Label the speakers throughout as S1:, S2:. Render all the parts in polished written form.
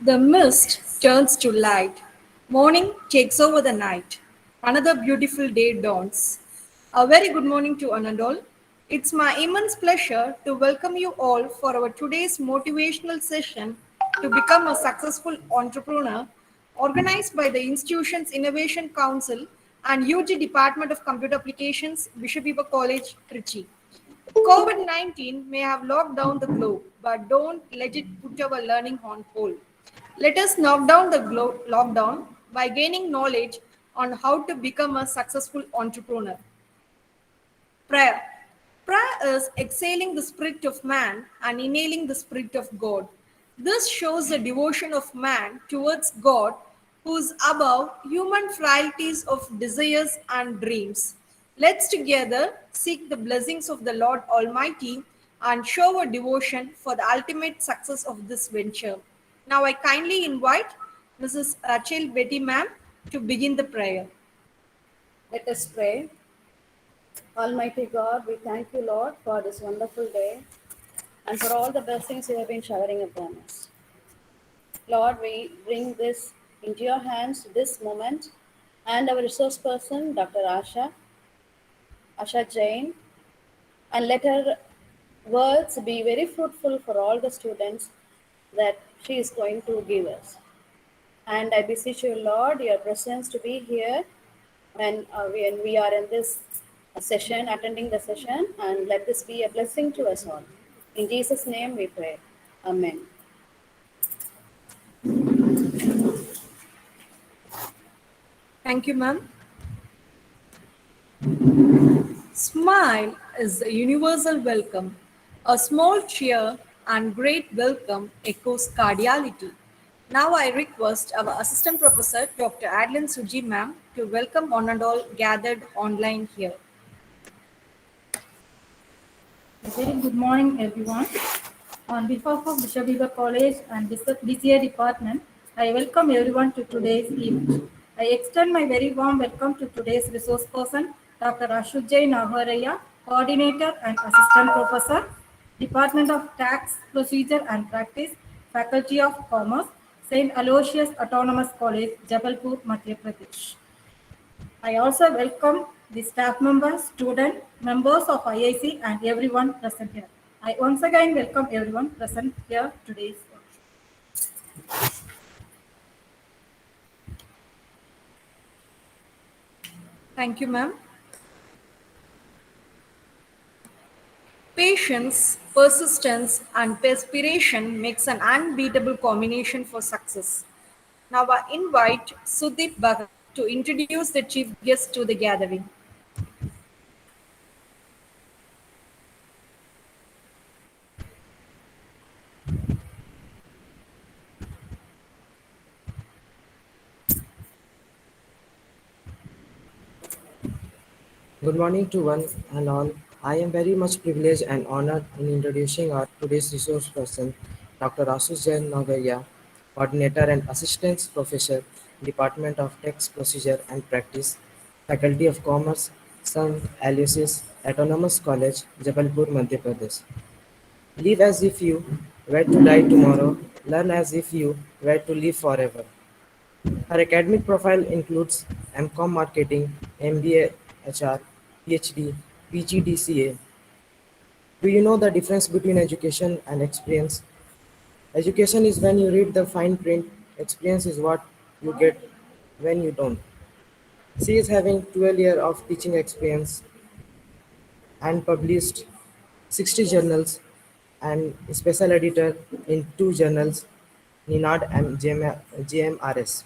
S1: The mist turns to light. Morning takes over the night. Another beautiful day dawns. A very good morning to Anadol. It's my immense pleasure to welcome you all for our today's motivational session to become a successful entrepreneur organized by the institution's Innovation Council and UG Department of Computer Applications, Bishop Weber College, Trichy. COVID 19 may have locked down the globe, but don't let it put our learning on hold. Let us knock down the lockdown by gaining knowledge on how to become a successful entrepreneur. Prayer. Prayer is exhaling the spirit of man and inhaling the spirit of God. This shows the devotion of man towards God, who is above human frailties of desires and dreams. Let's together seek the blessings of the Lord Almighty and show our devotion for the ultimate success of this venture. Now, I kindly invite Mrs. Rachel Betty Ma'am to begin the prayer.
S2: Let us pray. Almighty God, we thank you, Lord, for this wonderful day and for all the blessings you have been showering upon us. Lord, we bring this into your hands this moment and our resource person, Dr. Asha Jain, and let her words be very fruitful for all the students that she is going to give us. And I beseech you, Lord, your presence to be here when we are in this session, attending the session, and let this be a blessing to us all. In Jesus' name we pray. Amen.
S1: Thank you, ma'am. Smile is a universal welcome. A small cheer and great welcome echoes cardiality. Now I request our Assistant Professor, Dr. Adeline Suji ma'am, to welcome one and all gathered online here.
S3: A very good morning, everyone. On behalf of Bishop Weber College and BCA Department, I welcome everyone to today's event. I extend my very warm welcome to today's resource person, Dr. Ashujay Nagaraya, Coordinator and Assistant Professor, Department of Tax, Procedure and Practice, Faculty of Commerce, St. Aloysius Autonomous College, Jabalpur, Madhya Pradesh. I also welcome the staff members, students, members of IIC and everyone present here. I once again welcome everyone present here today's workshop.
S1: Thank you, ma'am. Patience, persistence, and perspiration makes an unbeatable combination for success. Now I invite Sudeep Bhagat to introduce the chief guest to the gathering.
S4: Good morning to one and all. I am very much privileged and honored in introducing our today's resource person, Dr. Ashish Jain Nagaya, Coordinator and Assistant Professor, Department of Tax Procedure and Practice, Faculty of Commerce, St. Aloysius Autonomous College, Jabalpur, Madhya Pradesh. Live as if you were to die tomorrow, learn as if you were to live forever. Her academic profile includes M.Com Marketing, MBA HR, PhD, PGDCA. Do you know the difference between education and experience? Education is when you read the fine print, experience is what you get when you don't. She is having 12 years of teaching experience and published 60 journals and special editor in 2 journals, NINAD and GMRS.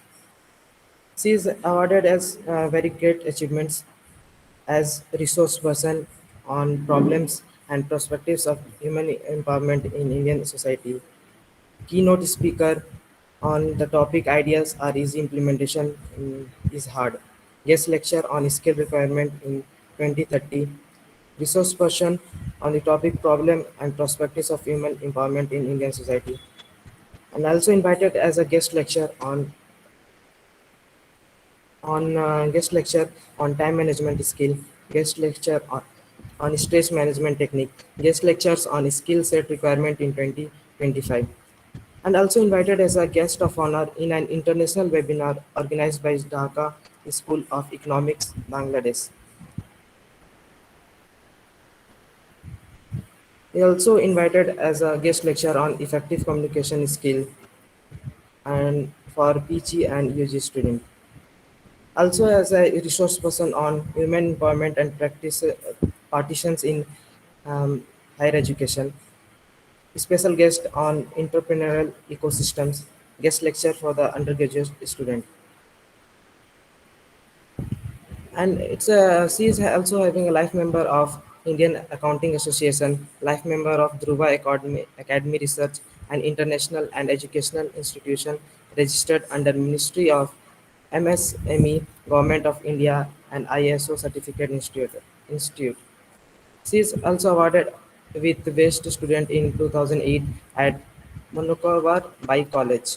S4: She is awarded as very great achievements as resource person on problems and perspectives of human empowerment in Indian society. Keynote speaker on the topic ideas are easy implementation is hard. Guest lecture on skill requirement in 2030. Resource person on the topic problem and perspectives of human empowerment in Indian society. And also invited as a guest lecture on guest lecture on time management skill, guest lecture on stress management technique, guest lectures on skill set requirement in 2025. and also invited as a guest of honor in an international webinar organized by Dhaka School of Economics, Bangladesh. He also invited as a guest lecturer on effective communication skill and for PG and UG student. Also as a resource person on women empowerment and practice partitions in um, higher education. Special guest on entrepreneurial ecosystems. Guest lecture for the undergraduate student. And she is also having a life member of Indian Accounting Association, life member of Dhruva Academy Research, and international and educational institution registered under Ministry of MSME, Government of India, and ISO Certificate Institute. She is also awarded with Best Student in 2008 at Monokavar by College.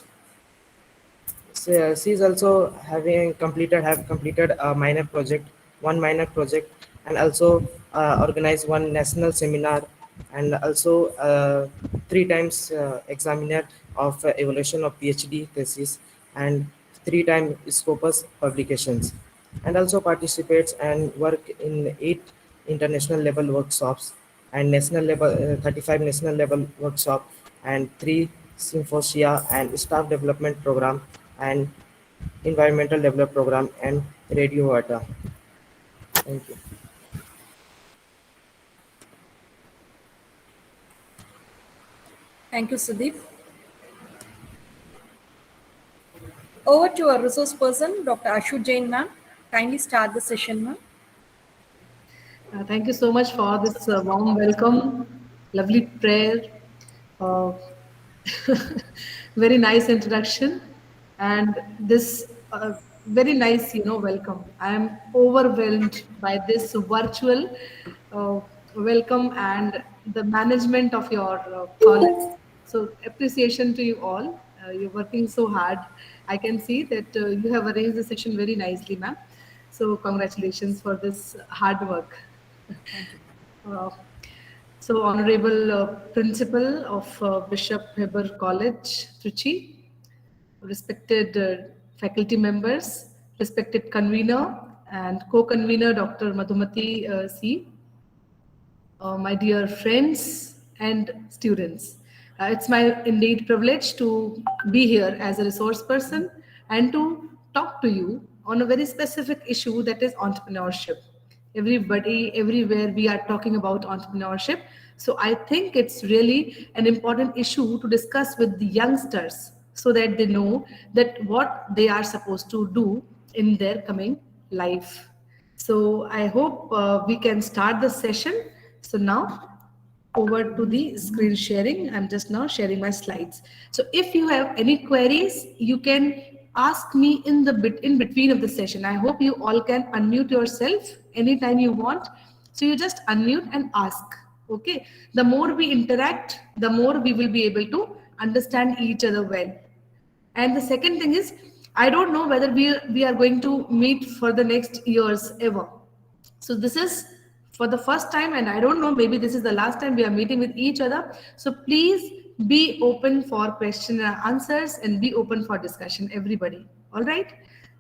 S4: She's also have completed a minor project, one minor project, and also organized one national seminar, and also three times examiner of evaluation of PhD thesis, and three times Scopus publications, and also participates and work in 8 international level workshops and national level 35 national level workshop and 3 symposia and staff development program and environmental development program and radio water. Thank you.
S1: Thank you, Sudeep. Over to our resource person, Dr. Ashu Jain, ma'am. Kindly start the session, ma'am.
S5: Thank you so much for this warm welcome, lovely prayer, uh, very nice introduction, and this very nice, welcome. I am overwhelmed by this virtual uh, welcome and the management of your college. So appreciation to you all. You're working so hard. I can see that you have arranged the session very nicely, ma'am. So congratulations for this hard work. Uh, so, Honorable Principal of Bishop Heber College, Trichy, respected faculty members, respected convener and co-convener Dr. Madhumati C, my dear friends and students. It's my indeed privilege to be here as a resource person and to talk to you on a very specific issue, that is entrepreneurship. Everybody, everywhere we are talking about entrepreneurship. So I think it's really an important issue to discuss with the youngsters so that they know that what they are supposed to do in their coming life. So I hope we can start the session. So now over to the screen sharing. I'm just now sharing my slides. So if you have any queries, you can ask me in the in between of the session. I hope you all can unmute yourself anytime you want. So you just unmute and ask. Okay. The more we interact, the more we will be able to understand each other well. And the second thing is, I don't know whether we are going to meet for the next years ever. So this is for the first time, and I don't know, maybe this is the last time we are meeting with each other. So please be open for question and answers and be open for discussion, everybody. All right.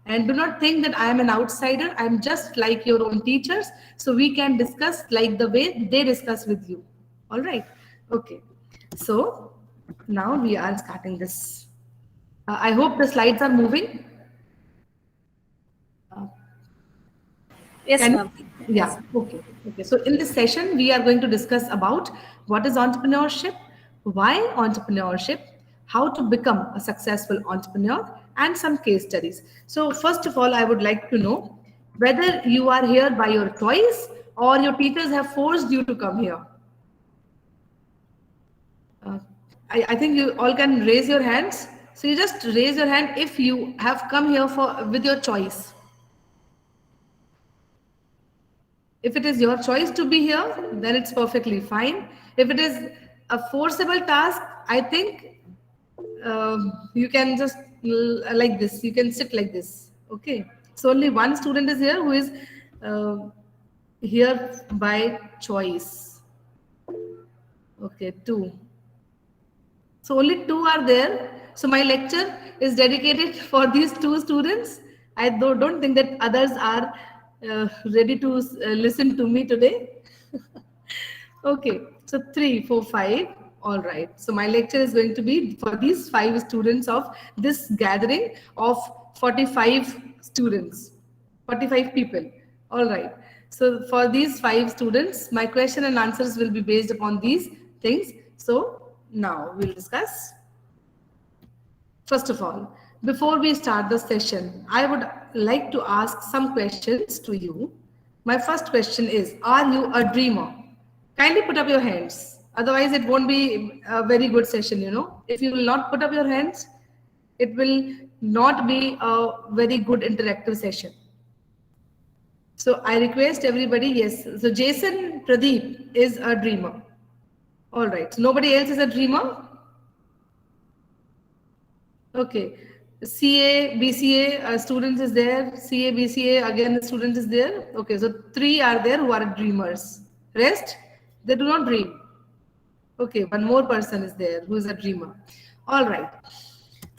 S5: And do not think that I am an outsider. I'm just like your own teachers. So we can discuss like the way they discuss with you. All right. Okay. So now we are starting this. I hope the slides are moving.
S1: Yes,
S5: Can
S1: ma'am.
S5: yeah, okay. Okay. So in this session, we are going to discuss about what is entrepreneurship, why entrepreneurship, how to become a successful entrepreneur, and some case studies. So first of all, I would like to know whether you are here by your choice or your teachers have forced you to come here. Uh, I think you all can raise your hands. So you just raise your hand if you have come here for with your choice. If it is your choice to be here, then it's perfectly fine. If it is a forcible task, I think you can just like this. You can sit like this. Okay. So only one student is here who is uh, here by choice. Okay, two. So only two are there. So my lecture is dedicated for these two students. I don't think that others are ready to listen to me today. Okay, so 3, 4, 5. All right. So my lecture is going to be for these 5 students of this gathering of 45 students, 45 people. All right. So for these 5 students, my question and answers will be based upon these things. So now we'll discuss. First of all, before we start the session, I would like to ask some questions to you. My first question is, are you a dreamer? Kindly put up your hands. Otherwise, it won't be a very good session, you know. If you will not put up your hands, it will not be a very good interactive session. So I request everybody, yes. So Jason Pradeep is a dreamer. All right. So nobody else is a dreamer? Okay. CA, BCA, students is there. CA, BCA, again the student is there. Okay, so 3 are there who are dreamers. Rest, they do not dream. Okay, one more person is there who is a dreamer. All right.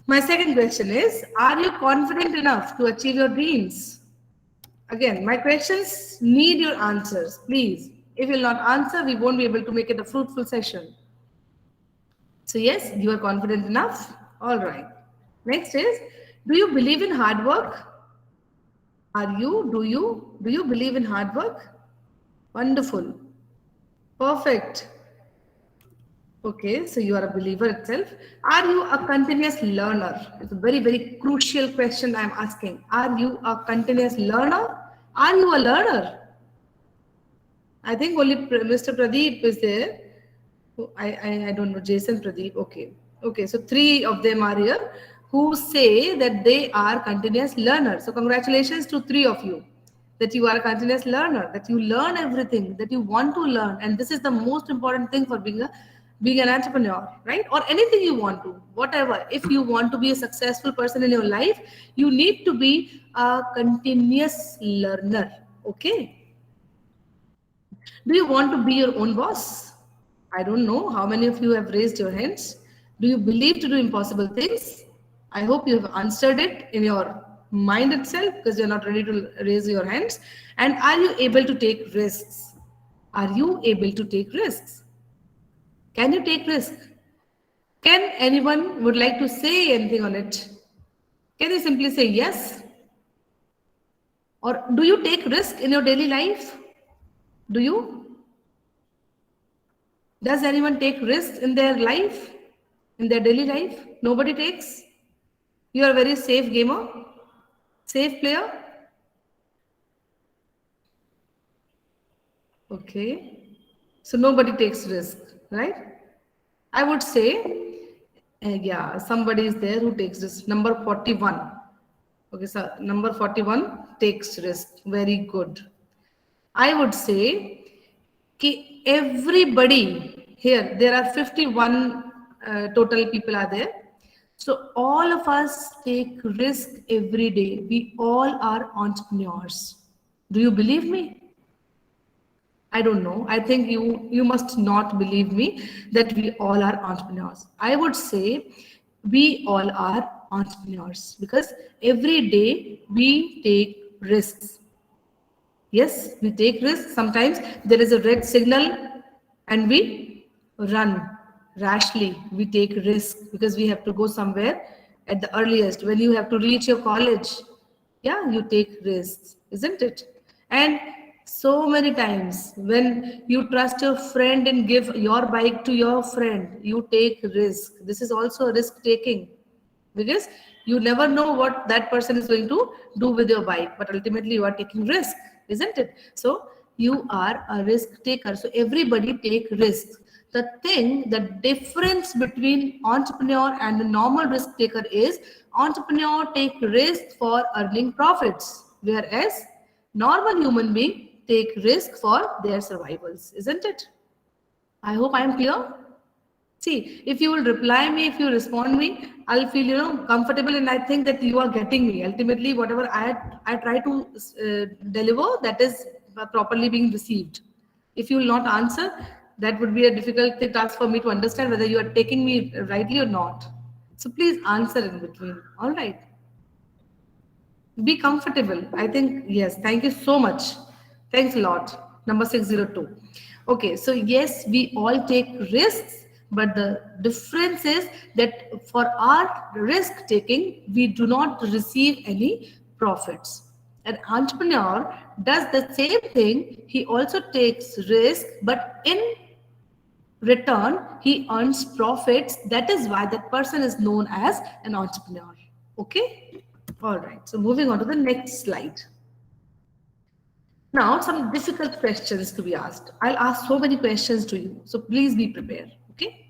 S5: My second question is, are you confident enough to achieve your dreams? Again, my questions need your answers, please. If you will not answer, we won't be able to make it a fruitful session. So yes, you are confident enough. All right. Next is, do you believe in hard work? Are you? Do you believe in hard work? Wonderful. Perfect. Okay, so you are a believer itself. Are you a continuous learner? It's a very, very crucial question I'm asking. Are you a continuous learner? Are you a learner? I think only Mr. Pradeep is there. I don't know, Jason Pradeep. Okay. Okay, so 3 of them are here who say that they are continuous learners. So congratulations to 3 of you that you are a continuous learner, that you learn everything that you want to learn. And this is the most important thing for being an entrepreneur, right? Or anything you want to, whatever. If you want to be a successful person in your life, you need to be a continuous learner. Okay. Do you want to be your own boss? I don't know how many of you have raised your hands. Do you believe to do impossible things? I hope you have answered it in your mind itself because you're not ready to raise your hands. And are you able to take risks? Are you able to take risks? Can you take risks? Can anyone would like to say anything on it? Can you simply say yes? Or do you take risk in your daily life? Do you? Does anyone take risks in their life, in their daily life? Nobody takes? You are a very safe gamer, safe player? Okay. So nobody takes risk, right? I would say, yeah, somebody is there who takes risk. Number 41. Okay, so number 41 takes risk. Very good. I would say everybody here, there are 51 total people are there. So all of us take risk every day. We all are entrepreneurs. Do you believe me? I don't know. I think you must not believe me that we all are entrepreneurs. I would say we all are entrepreneurs because every day we take risks. Yes, we take risks. Sometimes there is a red signal and we run rashly. We take risk because we have to go somewhere at the earliest. When you have to reach your college, yeah, you take risks, isn't it? And so many times when you trust your friend and give your bike to your friend, you take risk. This is also a risk taking because you never know what that person is going to do with your bike, but ultimately you are taking risk, isn't it? So you are a risk taker. So everybody take risks. The difference between entrepreneur and a normal risk taker is entrepreneur take risk for earning profits, whereas normal human being take risk for their survivals, isn't it? I hope I am clear. See, if you will reply me, if you respond me, I'll feel comfortable, and I think that you are getting me. Ultimately, whatever I try to deliver, that is properly being received. If you will not answer, That would be a difficult task for me to understand whether you are taking me rightly or not. So please answer in between. All right. Be comfortable. I think, yes. Thank you so much. Thanks a lot. Number 602. Okay, so yes, we all take risks, but the difference is that for our risk taking, we do not receive any profits. An entrepreneur does the same thing. He also takes risk, but in return, he earns profits. That is why that person is known as an entrepreneur. Okay? All right. So moving on to the next slide. Now, some difficult questions to be asked. I'll ask so many questions to you. So please be prepared. Okay?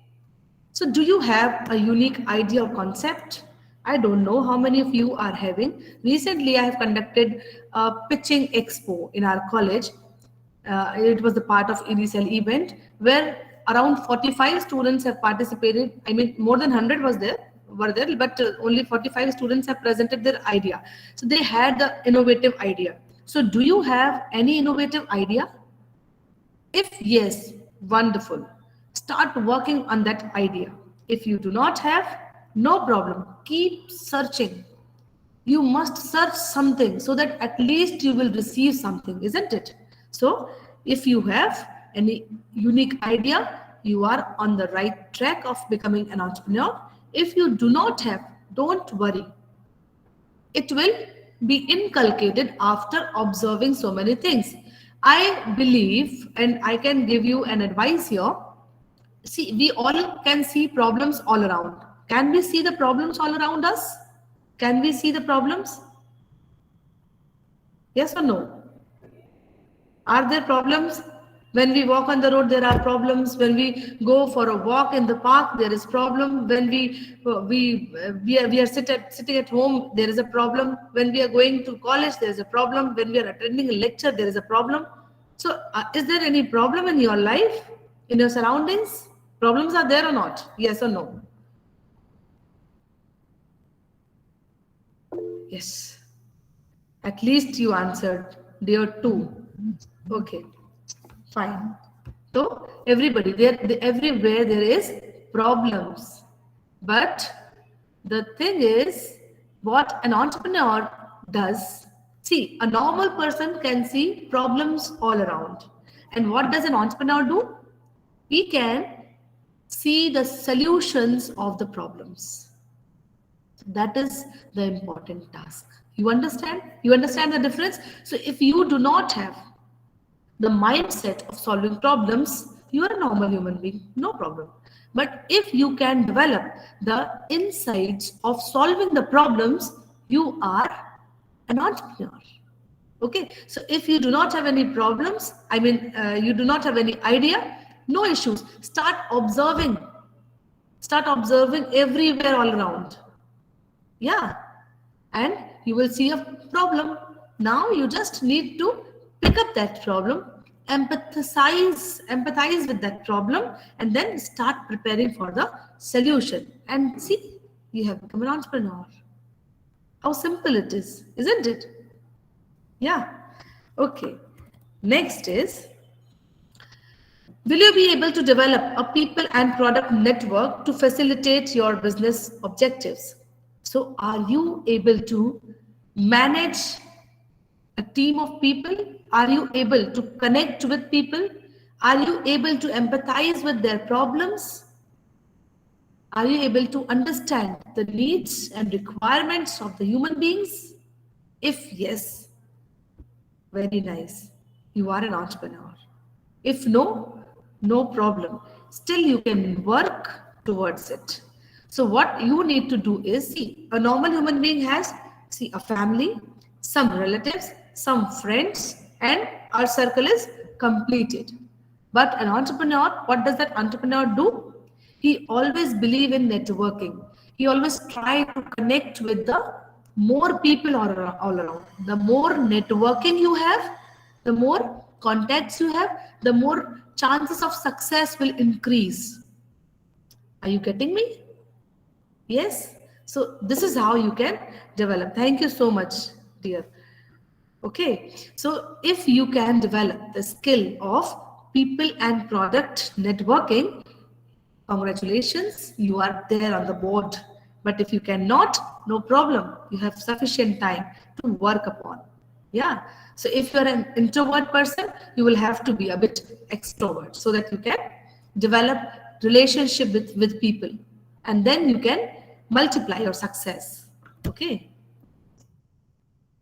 S5: So do you have a unique idea or concept? I don't know how many of you are having. Recently, I have conducted a pitching expo in our college. It was the part of EDCL event where around 45 students have participated. I mean, more than 100 were there, but only 45 students have presented their idea. So they had the innovative idea. So do you have any innovative idea? If yes, wonderful. Start working on that idea. If you do not have, no problem. Keep searching. You must search something so that at least you will receive something, isn't it? So if you have any unique idea, you are on the right track of becoming an entrepreneur. If you do not have, don't worry. It will be inculcated after observing so many things. I believe, and I can give you an advice here. See, we all can see problems all around. Can we see the problems all around us? Can we see the problems? Yes or no? Are there problems? When we walk on the road, there are problems. When we go for a walk in the park, there is problem. When we are sitting at home, there is a problem. When we are going to college, there is a problem. When we are attending a lecture, there is a problem. So, is there any problem in your life, in your surroundings? Problems are there or not? Yes or no? Yes. At least you answered. There are two. Okay. Fine. So everybody, everywhere there is problems. But the thing is, what an entrepreneur does, see, a normal person can see problems all around. And what does an entrepreneur do? He can see the solutions of the problems. That is the important task. You understand? You understand the difference? So if you do not have the mindset of solving problems, you are a normal human being, no problem. But if you can develop the insights of solving the problems, you are an entrepreneur. Okay, so if you do not have any problems, I mean, you do not have any idea, no issues. Start observing everywhere all around. Yeah, and you will see a problem. Now you just need to pick up that problem, empathize with that problem, and then start preparing for the solution. And see, you have become an entrepreneur. How simple it is, isn't it? Yeah. Okay. Next is, will you be able to develop a people and product network to facilitate your business objectives? So are you able to manage a team of people? Are you able to connect with people? Are you able to empathize with their problems? Are you able to understand the needs and requirements of the human beings? If yes, very nice. You are an entrepreneur. If no, no problem. Still you can work towards it. So what you need to do is, see, a normal human being has, see, a family, some relatives, some friends, and our circle is completed. But an entrepreneur, what does that entrepreneur do? He always believe in networking. He always try to connect with the more people all around. The more networking you have, the more contacts you have, the more chances of success will increase. Are you getting me? Yes. So this is how you can develop. Thank you so much, dear. Okay. So if you can develop the skill of people and product networking, congratulations, you are there on the board. But if you cannot, no problem. You have sufficient time to work upon. Yeah. So if you're an introvert person, you will have to be a bit extrovert so that you can develop relationship with people, and then you can multiply your success. Okay.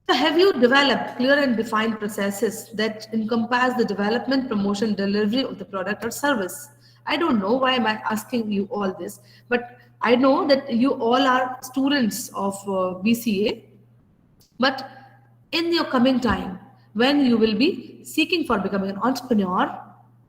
S5: So have you developed clear and defined processes that encompass the development, promotion, delivery of the product or service? I don't know why am I asking you all this, but I know that you all are students of BCA, but in your coming time, when you will be seeking for becoming an entrepreneur,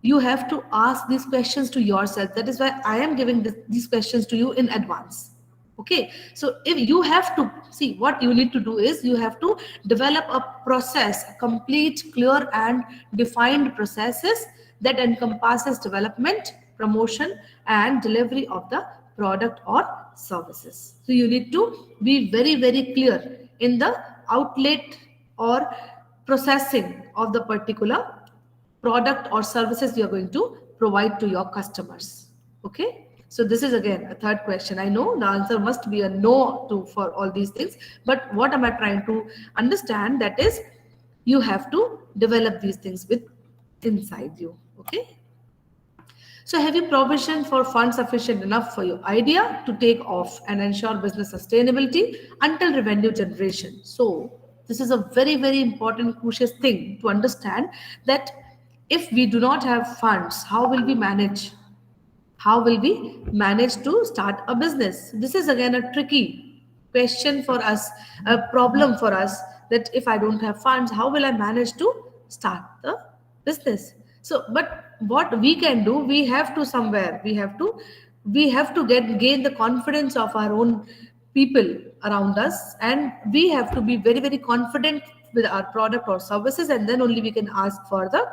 S5: you have to ask these questions to yourself. That is why I am giving these questions to you in advance. Okay, so if you have to see, what you need to do is you have to develop a process, a complete, clear and defined processes that encompasses development, promotion and delivery of the product or services. So you need to be very, very clear in the outlet or processing of the particular product or services you are going to provide to your customers. Okay, so this is again a third question. I know the answer must be a no to for all these things, but what am I trying to understand? That is, you have to develop these things with inside you. Okay, so have you provision for funds sufficient enough for your idea to take off and ensure business sustainability until revenue generation? So this is a very, very important, crucial thing to understand, that if we do not have funds, how will we manage? How will we manage to start a business? This is again a tricky question for us, a problem for us, that if I don't have funds, how will I manage to start the business? So, but what we can do, we have to somewhere, we have to gain the confidence of our own people around us, and we have to be very, very confident with our product or services, and then only we can ask for the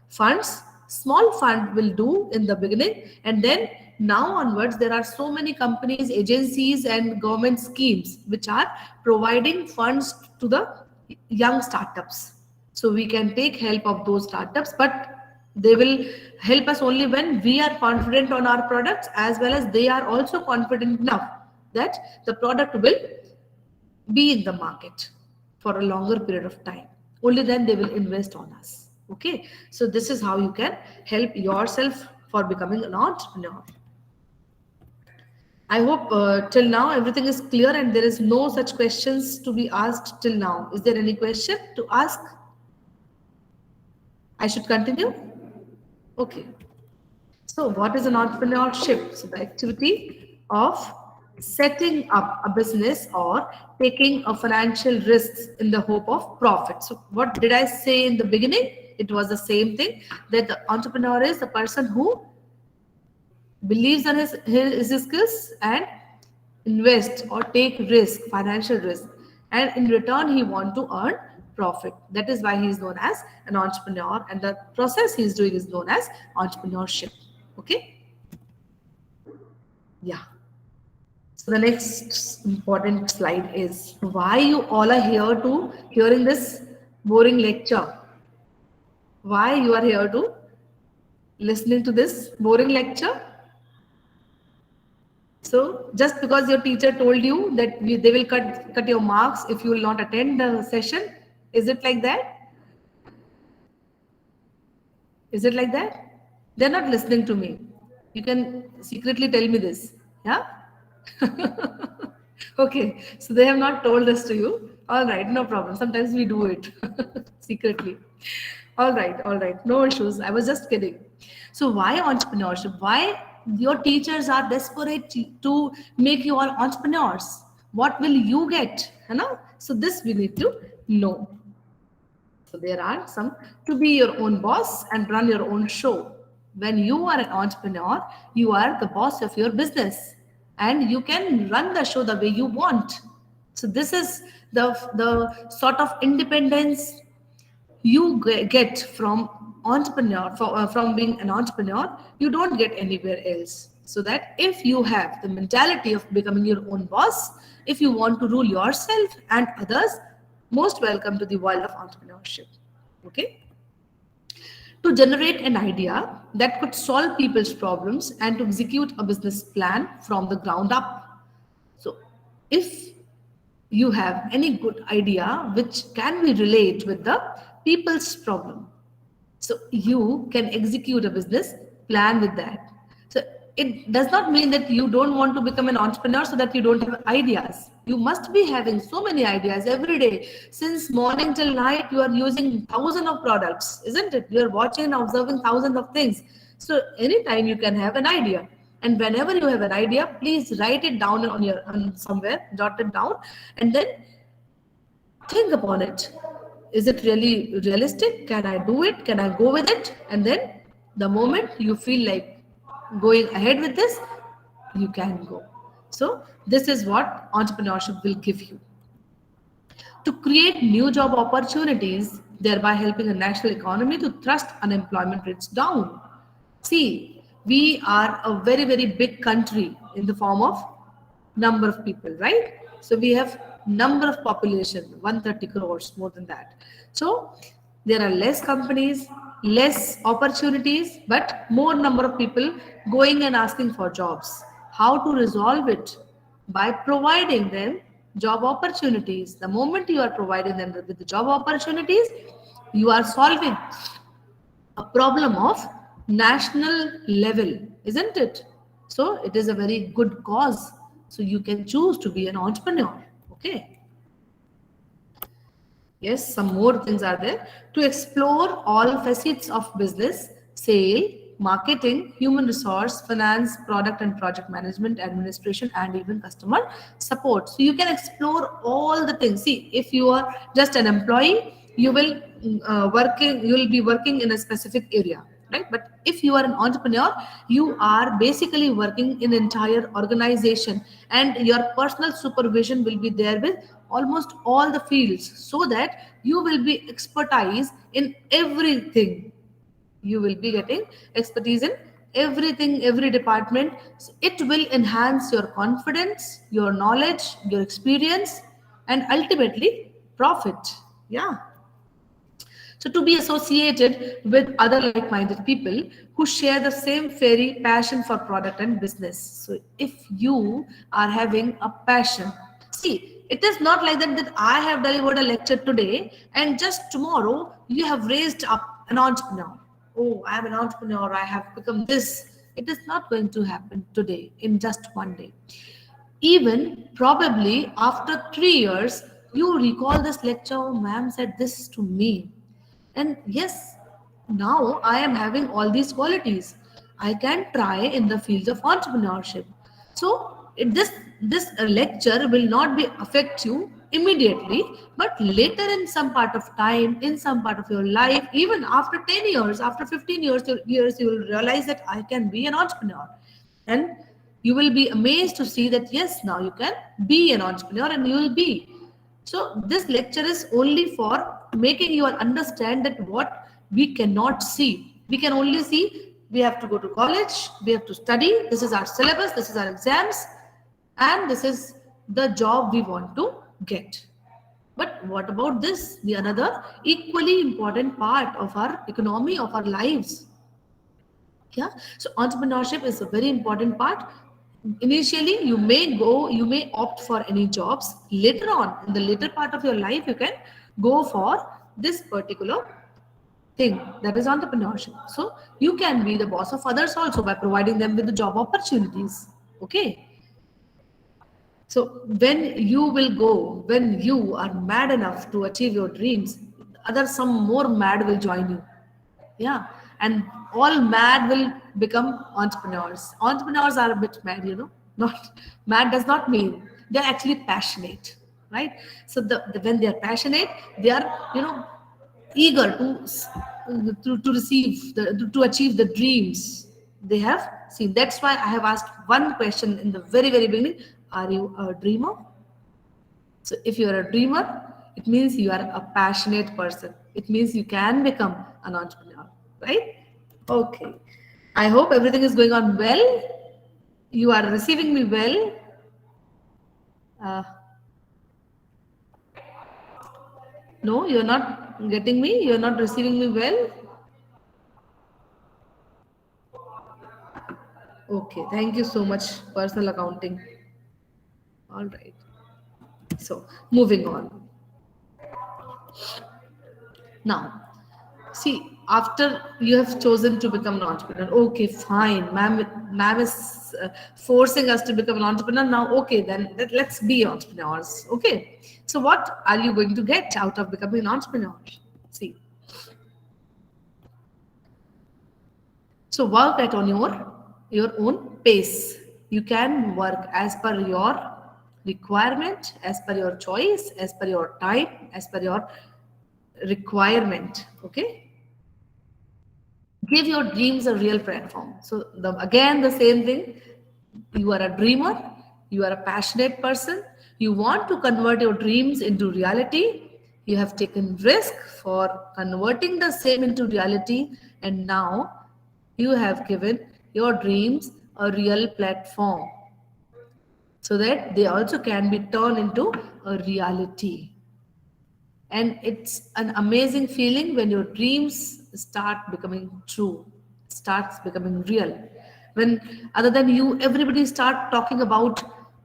S5: funds. Small fund will do in the beginning, and then now onwards there are so many companies, agencies and government schemes which are providing funds to the young startups. So we can take help of those startups, but they will help us only when we are confident on our products, as well as they are also confident enough that the product will be in the market for a longer period of time. Only then they will invest on us. Okay, so this is how you can help yourself for becoming an entrepreneur. I hope till now everything is clear and there is no such questions to be asked till now. Is there any question to ask? I should continue? Okay. So what is an entrepreneurship? So the activity of setting up a business or taking a financial risks in the hope of profit. So what did I say in the beginning? It was the same thing, that the entrepreneur is the person who believes in his skills and invest or take risk, financial risk, and in return he want to earn profit. That is why he is known as an entrepreneur, and the process he is doing is known as entrepreneurship. Okay, yeah. So the next important slide is why you all are here to hearing this boring lecture. Why you are here to listening to this boring lecture? So just because your teacher told you that they will cut your marks if you will not attend the session, is it like that? Is it like that? They're not listening to me. You can secretly tell me this. Yeah? Okay, so they have not told this to you. All right, no problem. Sometimes we do it secretly. All right, no issues. I was just kidding. So why entrepreneurship? Why your teachers are desperate to make you all entrepreneurs? What will you get? You know? So this we need to know. So there are some to be your own boss and run your own show. When you are an entrepreneur, you are the boss of your business and you can run the show the way you want. So this is the sort of independence you get from entrepreneur, from being an entrepreneur, you don't get anywhere else. So that if you have the mentality of becoming your own boss, if you want to rule yourself and others, most welcome to the world of entrepreneurship. Okay. to generate an idea that could solve people's problems and to execute a business plan from the ground up. So, if you have any good idea which can be relate with the people's problem, so you can execute a business plan with that. So it does not mean that you don't want to become an entrepreneur so that you don't have ideas. You must be having so many ideas every day. Since morning till night, you are using thousands of products, isn't it? You are watching and observing thousands of things. So anytime you can have an idea. And whenever you have an idea, please write it down on somewhere, jot it down, and then think upon it. Is it really realistic? Can I do it? Can I go with it? And then the moment you feel like going ahead with this, you can go. So this is what entrepreneurship will give you. To create new job opportunities, thereby helping the national economy to thrust unemployment rates down. See, we are a very, very big country in the form of number of people, right? So we have number of population, 130 crores, more than that. So there are less companies, less opportunities, but more number of people going and asking for jobs. How to resolve it? By providing them job opportunities. The moment you are providing them with the job opportunities, you are solving a problem of national level, isn't it? So it is a very good cause. So you can choose to be an entrepreneur. Okay. Yes, some more things are there. To explore all facets of business, sale, marketing, human resource, finance, product and project management, administration, and even customer support. So you can explore all the things. See, if you are just an employee, you will be working in a specific area, right? But if you are an entrepreneur, you are basically working in entire organization, and your personal supervision will be there with almost all the fields, so that you will be expertise in everything. You will be getting expertise in everything, every department. So it will enhance your confidence, your knowledge, your experience, and ultimately profit. Yeah. So to be associated with other like-minded people who share the same fairy passion for product and business. So if you are having a passion, see, it is not like that I have delivered a lecture today and just tomorrow you have raised up an entrepreneur. Oh, I am an entrepreneur, I have become this. It is not going to happen today in just one day. Even probably after 3 years, you recall this lecture, oh, ma'am said this to me. And yes, now I am having all these qualities. I can try in the fields of entrepreneurship. So this lecture will not be affect you immediately, but later in some part of time, in some part of your life, even after 10 years, after 15 years, you will realize that I can be an entrepreneur. And you will be amazed to see that yes, now you can be an entrepreneur and you will be. So this lecture is only for making you understand that what we cannot see. We can only see we have to go to college, we have to study, this is our syllabus, this is our exams, and this is the job we want to get. But what about this? The another equally important part of our economy, of our lives. Yeah. So entrepreneurship is a very important part. Initially, you may opt for any jobs. Later on, in the later part of your life, you can go for this particular thing, that is entrepreneurship. So you can be the boss of others also by providing them with the job opportunities. Okay. So when you are mad enough to achieve your dreams, some more mad will join you. Yeah. And all mad will become entrepreneurs. Entrepreneurs are a bit mad, not mad does not mean they're actually passionate, right? So when they are passionate, they are, eager to receive to achieve the dreams they have seen. That's why I have asked one question in the very, very beginning. Are you a dreamer? So if you are a dreamer, it means you are a passionate person. It means you can become an entrepreneur, right? Okay. I hope everything is going on well. You are receiving me well. No, you're not getting me. You're not receiving me well. Okay, thank you so much. Personal accounting. All right. So, moving on. Now, see, after you have chosen to become an entrepreneur, okay, fine. Ma'am is forcing us to become an entrepreneur. Now, okay, then let's be entrepreneurs. Okay. So, what are you going to get out of becoming an entrepreneur? See, so work at on your own pace. You can work as per your requirement, as per your choice, as per your time, as per your requirement. Okay, give your dreams a real platform. So again the same thing. You are a dreamer. You are a passionate person. You want to convert your dreams into reality. You have taken risk for converting the same into reality, and now you have given your dreams a real platform so that they also can be turned into a reality. And it's an amazing feeling when your dreams start becoming true, starts becoming real. When other than you, everybody start talking about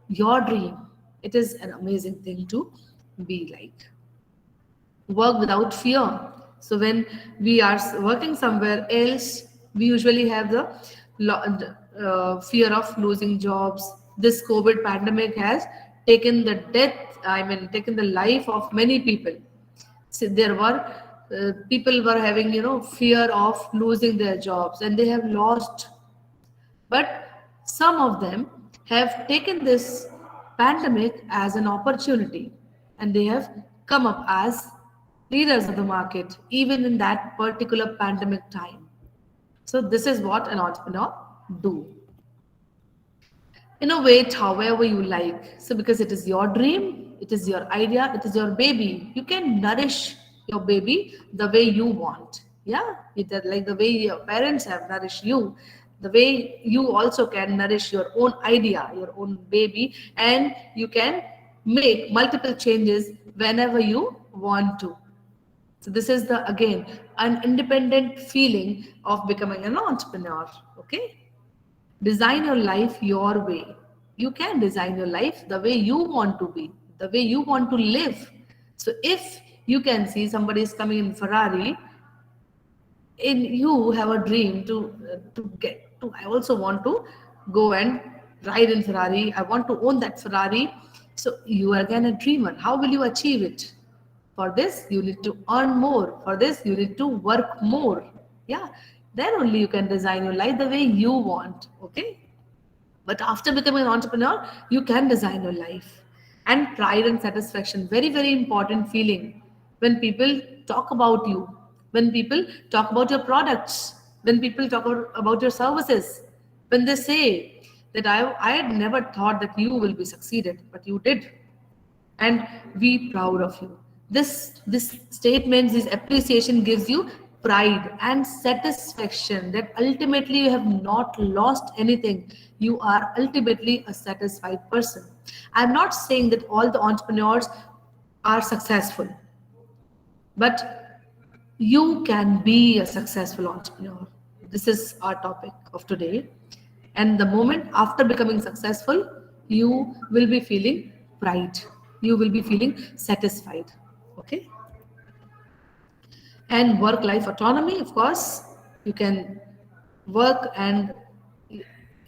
S5: your dream, it is an amazing thing to be like. Work without fear. So when we are working somewhere else, we usually have the fear of losing jobs. This COVID pandemic has taken the death, I mean, taken the life of many people. So there were people were having, fear of losing their jobs, and they have lost. But some of them have taken this pandemic as an opportunity, and they have come up as leaders of the market, even in that particular pandemic time. So this is what an entrepreneur do. Innovate however you like. So because it is your dream, it is your idea, it is your baby, you can nourish your baby the way you want. Yeah, it is like the way your parents have nourished you, the way you also can nourish your own idea, your own baby, and you can make multiple changes whenever you want to. So this is the again an independent feeling of becoming an entrepreneur. Okay. Design your life your way. You can design your life the way you want to be, the way you want to live. So if you can see somebody is coming in Ferrari, in you have a dream to get to. I also want to go and ride in Ferrari. I want to own that Ferrari. So you are again a dreamer. How will you achieve it? For this, you need to earn more. For this, you need to work more. Yeah. Then only you can design your life the way you want. Okay. But after becoming an entrepreneur, you can design your life. And pride and satisfaction, very, very important feeling. When people talk about you, when people talk about your products, when people talk about your services, when they say that I had never thought that you will be succeeded, but you did, and be proud of you. This statement, this appreciation gives you pride and satisfaction that ultimately you have not lost anything. You are ultimately a satisfied person. I'm not saying that all the entrepreneurs are successful, but you can be a successful entrepreneur. This is our topic of today. And the moment after becoming successful, you will be feeling pride. You will be feeling satisfied. Okay. And work life autonomy, of course, you can work and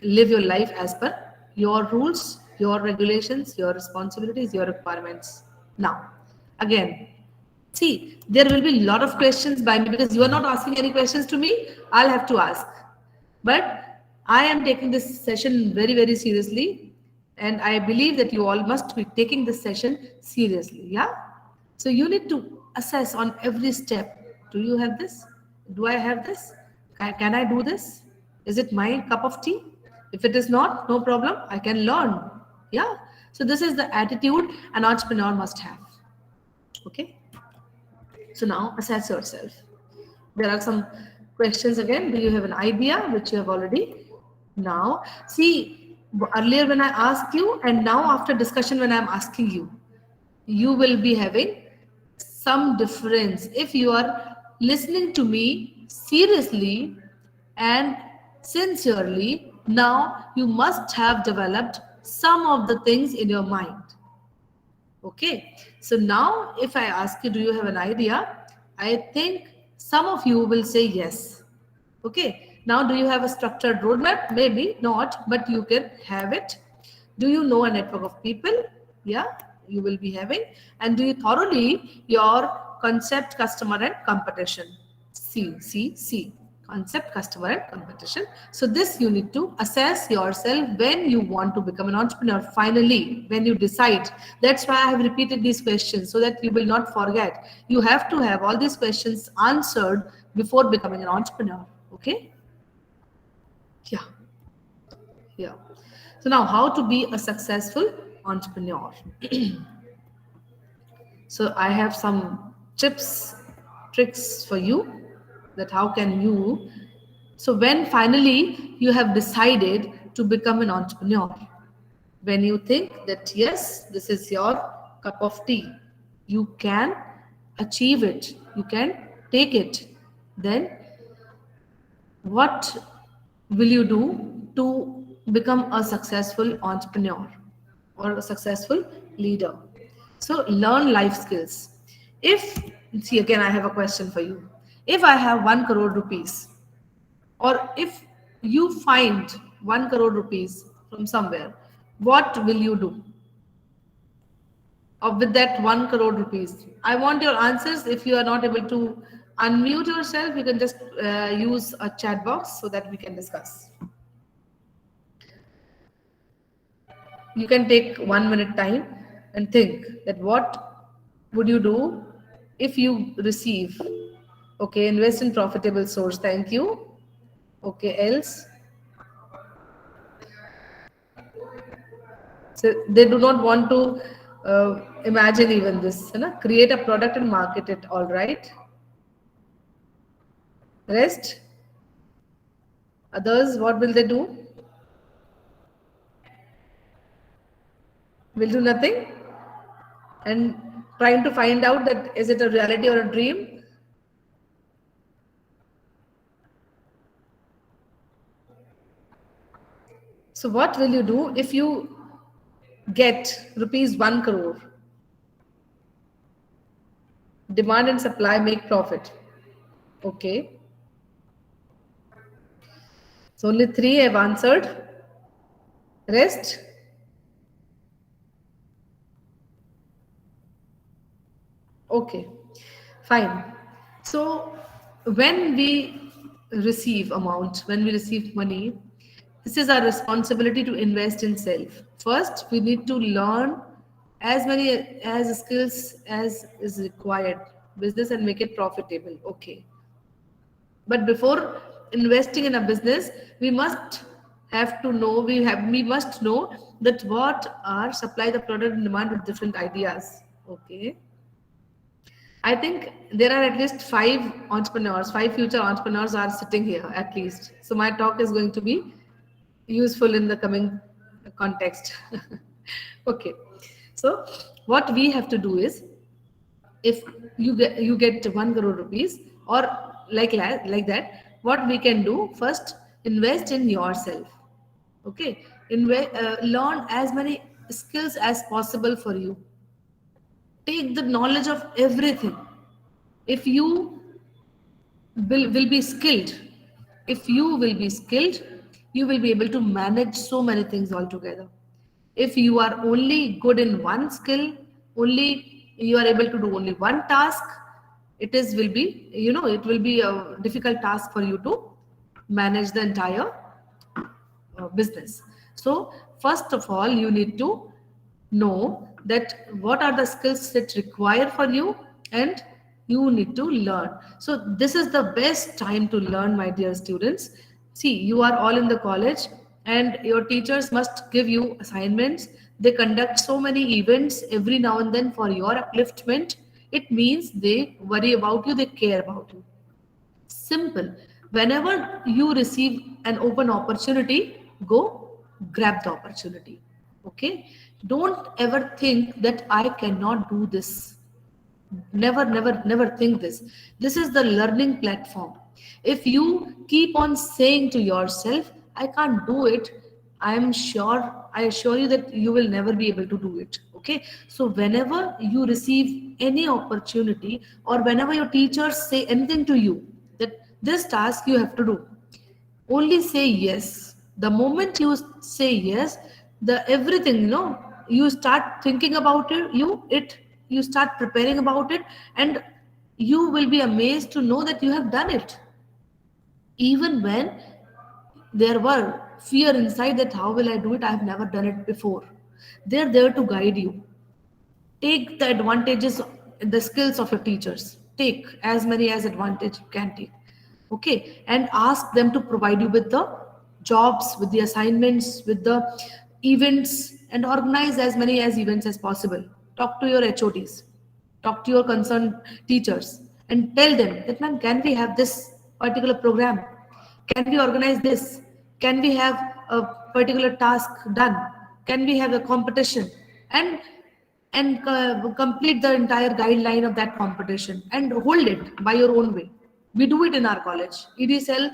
S5: live your life as per your rules, your regulations, your responsibilities, your requirements. Now, again, see, there will be a lot of questions by me because you are not asking any questions to me. I'll have to ask. But I am taking this session very, very seriously. And I believe that you all must be taking this session seriously. Yeah. So you need to assess on every step. Do you have this? Do I have this? Can I do this? Is it my cup of tea? If it is not, no problem. I can learn. Yeah. So this is the attitude an entrepreneur must have. Okay. So now assess yourself. There are some questions again. Do you have an idea which you have already? Now, see, earlier when I asked you, and now after discussion when I'm asking you, you will be having some difference. If you are listening to me seriously and sincerely, Now you must have developed some of the things in your mind. Okay, so now if I ask you, do you have an idea? I think some of you will say yes. Okay, now do you have a structured roadmap? Maybe not, but you can have it. Do you know a network of people? Yeah, you will be having. And do you thoroughly your concept, customer, and competition? C. Concept, customer, and competition. So this you need to assess yourself when you want to become an entrepreneur. Finally, when you decide. That's why I have repeated these questions so that you will not forget. You have to have all these questions answered before becoming an entrepreneur. Okay? Yeah. Yeah. So now, how to be a successful entrepreneur? So I have some tips, tricks for you, that how can you. So when finally you have decided to become an entrepreneur, when you think that yes, this is your cup of tea, you can achieve it, you can take it, then what will you do to become a successful entrepreneur or a successful leader? So learn life skills. If, see, again, I have a question for you. If I have 1 crore rupees, or if you find 1 crore rupees from somewhere, what will you do? Or with that 1 crore rupees? I want your answers. If you are not able to unmute yourself, you can just use a chat box so that we can discuss. You can take 1 minute time and think that what would you do if you receive. Okay, invest in profitable source. Thank you. Okay, else. So they do not want to imagine even this. Create a product and market it. All right. Rest. Others, what will they do? Will do nothing and trying to find out that is it a reality or a dream. So what will you do if you get rupees 1 crore? Demand and supply make profit. Okay. So only 3 have answered. Rest. Okay, fine. So when we receive amount, when we receive money, this is our responsibility to invest in self. First, we need to learn as many as skills as is required, business, and make it profitable. Okay. But before investing in a business, we must have to know, we must know that what are supply, the product, and demand with different ideas. Okay. I think there are at least 5 entrepreneurs, 5 future entrepreneurs are sitting here at least. So my talk is going to be useful in the coming context. Okay. So what we have to do is, if you get 1 crore rupees or like that, what we can do first, invest in yourself. Okay. Learn as many skills as possible for you. Take the knowledge of everything. If you will be skilled, if you will be skilled, you will be able to manage so many things altogether. If you are only good in one skill, only you are able to do only one task, it will be a difficult task for you to manage the entire business. So first of all, you need to know that what are the skills that require for you, and you need to learn. So this is the best time to learn, my dear students. See, you are all in the college and your teachers must give you assignments. They conduct so many events every now and then for your upliftment. It means they worry about you, they care about you. Simple. Whenever you receive an open opportunity, go grab the opportunity. Okay. Don't ever think that I cannot do this. Never think this. This is the learning platform. If you keep on saying to yourself I can't do it, I assure you that you will never be able to do it. Okay. So whenever you receive any opportunity, or whenever your teachers say anything to you that this task you have to do, only say yes. The moment you say yes, the everything, you start thinking about you start preparing about it, and you will be amazed to know that you have done it. Even when there were fear inside that how will I do it, I have never done it before, they're there to guide you. Take the advantages, the skills of your teachers, take as many as advantage you can take. Okay. And ask them to provide you with the jobs, with the assignments, with the events, and organize as many as events as possible. Talk to your HODs, talk to your concerned teachers, and tell them that, ma'am, can we have this particular program, can we organize this, can we have a particular task done, can we have a competition, and complete the entire guideline of that competition and hold it by your own way. We do it in our college. EDSL,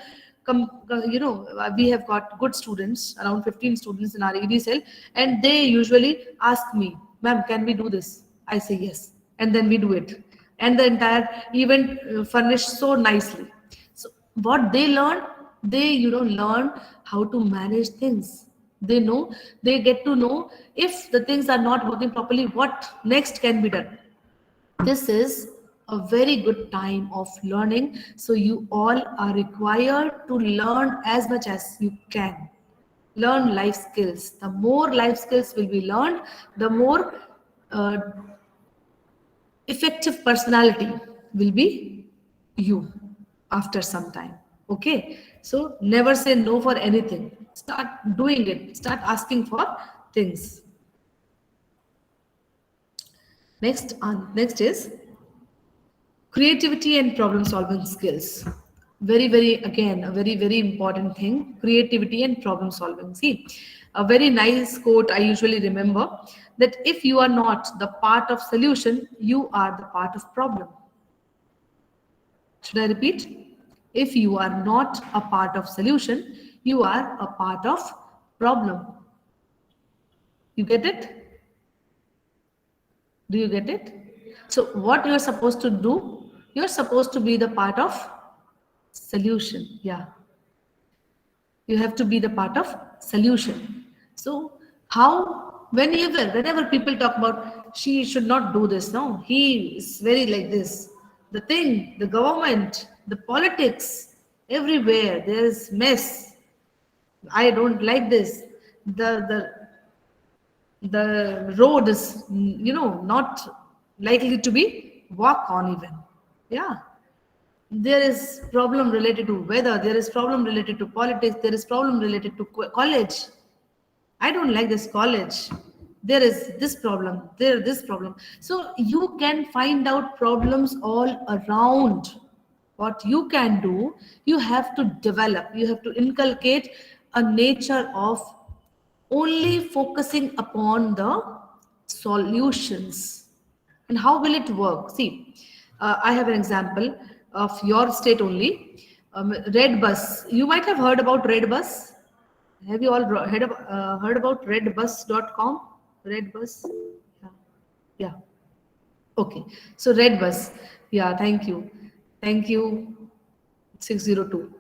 S5: we have got good students, around 15 students in our EDSL, and they usually ask me, ma'am, can we do this? I say yes, and then we do it, and the entire event furnished so nicely. So what they learn, they learn how to manage things. They know, they get to know if the things are not working properly, what next can be done. This is a very good time of learning. So you all are required to learn as much as you can. Learn life skills. The more life skills will be learned, the more uh, effective personality will be you after some time. Okay. So never say no for anything. Start doing it. Start asking for things. Next is creativity and problem solving skills. Very, very, again, a very, very important thing, creativity and problem solving. See, a very nice quote I usually remember, that if you are not the part of solution, you are the part of problem. Should I repeat? If you are not a part of solution, you are a part of problem. You get it? Do you get it? So what you're supposed to do, you're supposed to be the part of solution. Yeah. You have to be the part of solution. So how, whenever people talk about she should not do this, no, he is very like this. The thing, the government, the politics, everywhere there is mess. I don't like this. The road is not likely to be walk on even. Yeah. There is problem related to weather, there is problem related to politics, there is problem related to college. I don't like this college, there is this problem, there is this problem. So you can find out problems all around. What you can do, you have to develop, you have to inculcate a nature of only focusing upon the solutions. And how will it work? See, I have an example of your state only. Red Bus. You might have heard about Red Bus. Have you all heard about redbus.com? Red Bus? Yeah. Yeah. Okay. So Red Bus. Yeah, thank you. Thank you. 602.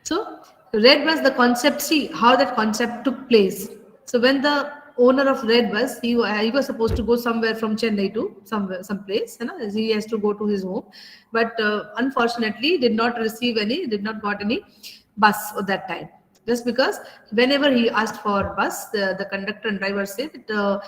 S5: So Red Bus, the concept, see how that concept took place. So when the owner of Red Bus, he was supposed to go somewhere from Chennai to some place, he has to go to his home, but unfortunately did not got any bus at that time. Just because whenever he asked for bus, the conductor and driver said that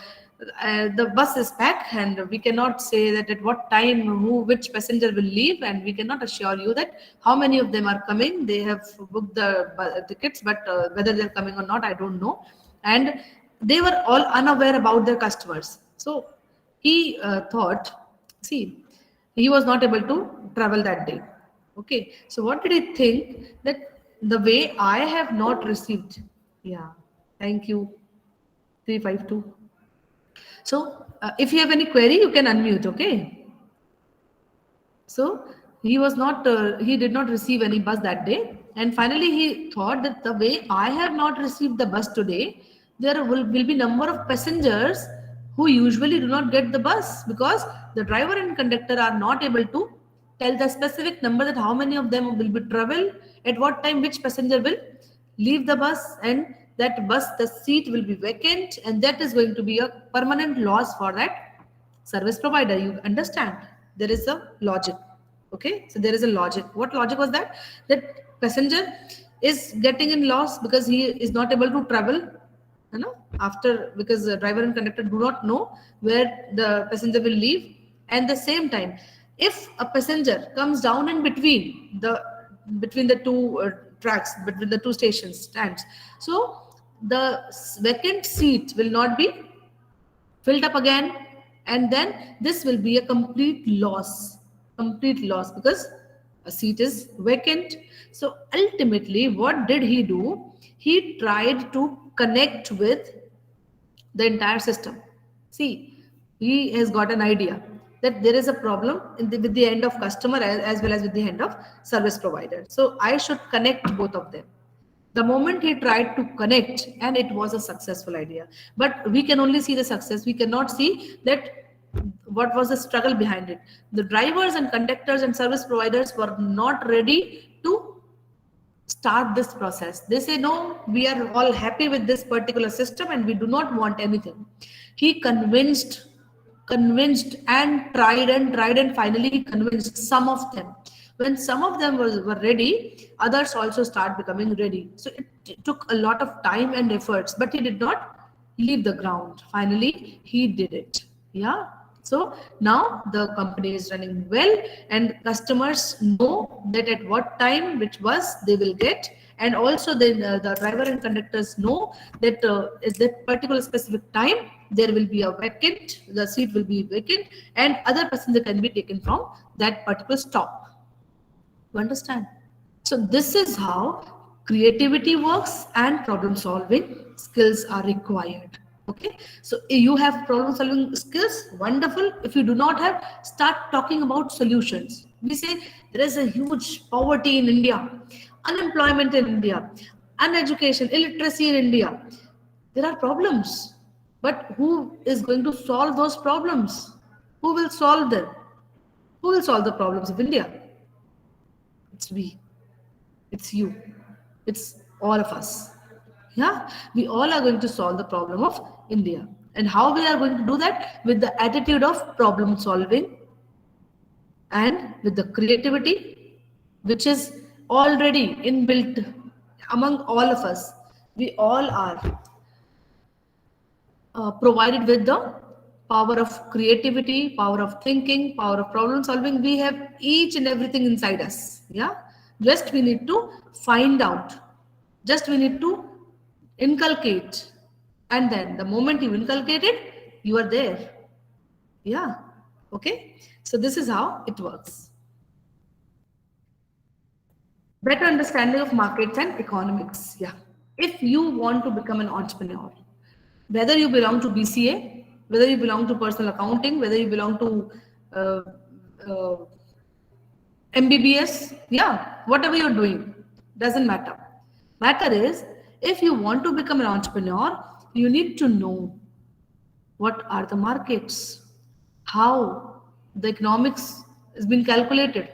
S5: the bus is packed and we cannot say that at what time which passenger will leave, and we cannot assure you that how many of them are coming. They have booked the tickets, but whether they're coming or not, I don't know. And they were all unaware about their customers. So he thought, see, he was not able to travel that day. Okay, so what did he think? That the way I have not received, yeah, thank you, 352. So if you have any query, you can unmute, okay? So he did not receive any bus that day, And finally, he thought that the way I have not received the bus today, there will be number of passengers who usually do not get the bus because the driver and conductor are not able to tell the specific number that how many of them will be travel, at what time which passenger will leave the bus, and that bus the seat will be vacant, and that is going to be a permanent loss for that service provider. You understand? There is a logic. Okay, so there is a logic. What logic was that? That passenger is getting in loss because he is not able to travel, you know, after, because the driver and conductor do not know where the passenger will leave. And the same time, if a passenger comes down in between the two tracks, between the two stations stands, so the vacant seat will not be filled up again, and then this will be a complete loss because a seat is vacant. So ultimately, what did he do? He tried to connect with the entire system. See, he has got an idea that there is a problem with the end of customer as well as with the end of service provider. So I should connect both of them. The moment he tried to connect, and it was a successful idea, but we can only see the success. We cannot see that what was the struggle behind it. The drivers and conductors and service providers were not ready to start this process. They say, no, we are all happy with this particular system and we do not want anything. He convinced and tried, and finally he convinced some of them. When some of them were ready, others also start becoming ready. So it took a lot of time and efforts, but he did not leave the ground. Finally, he did it. Yeah. So now the company is running well, and customers know that at what time which bus they will get, and also the driver and conductors know that at that particular specific time there will be a vacant, the seat will be vacant, and other passenger can be taken from that particular stop. You understand? So this is how creativity works and problem solving skills are required. Okay, so you have problem solving skills, wonderful. If you do not have, start talking about solutions. We say there is a huge poverty in India, unemployment in India, uneducation, illiteracy in India. There are problems, but who is going to solve those problems? Who will solve them? Who will solve the problems of India? It's we, it's you, it's all of us. Yeah, we all are going to solve the problem of India. And how we are going to do that? With the attitude of problem solving and with the creativity, which is already inbuilt among all of us. We all are provided with the power of creativity, power of thinking, power of problem solving. We have each and everything inside us. Yeah, just we need to find out. Just we need to inculcate, and then the moment you inculcate it, you are there. Yeah. Okay, so this is how it works. Better understanding of markets and economics. Yeah, if you want to become an entrepreneur, whether you belong to BCA, whether you belong to personal accounting, whether you belong to MBBS, yeah, whatever you're doing, doesn't matter. Matter is, if you want to become an entrepreneur, you need to know what are the markets, how the economics has been calculated,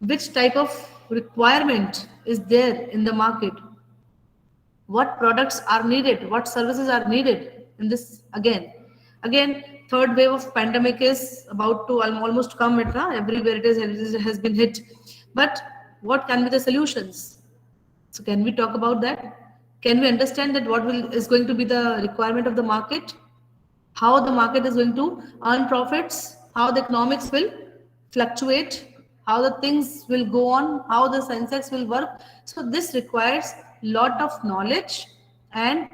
S5: which type of requirement is there in the market, what products are needed, what services are needed in this. Again, third wave of pandemic is about to almost come. Everywhere it has been hit. But what can be the solutions? So can we talk about that? Can we understand that what is going to be the requirement of the market? How the market is going to earn profits? How the economics will fluctuate? How the things will go on? How the sensex will work? So this requires lot of knowledge and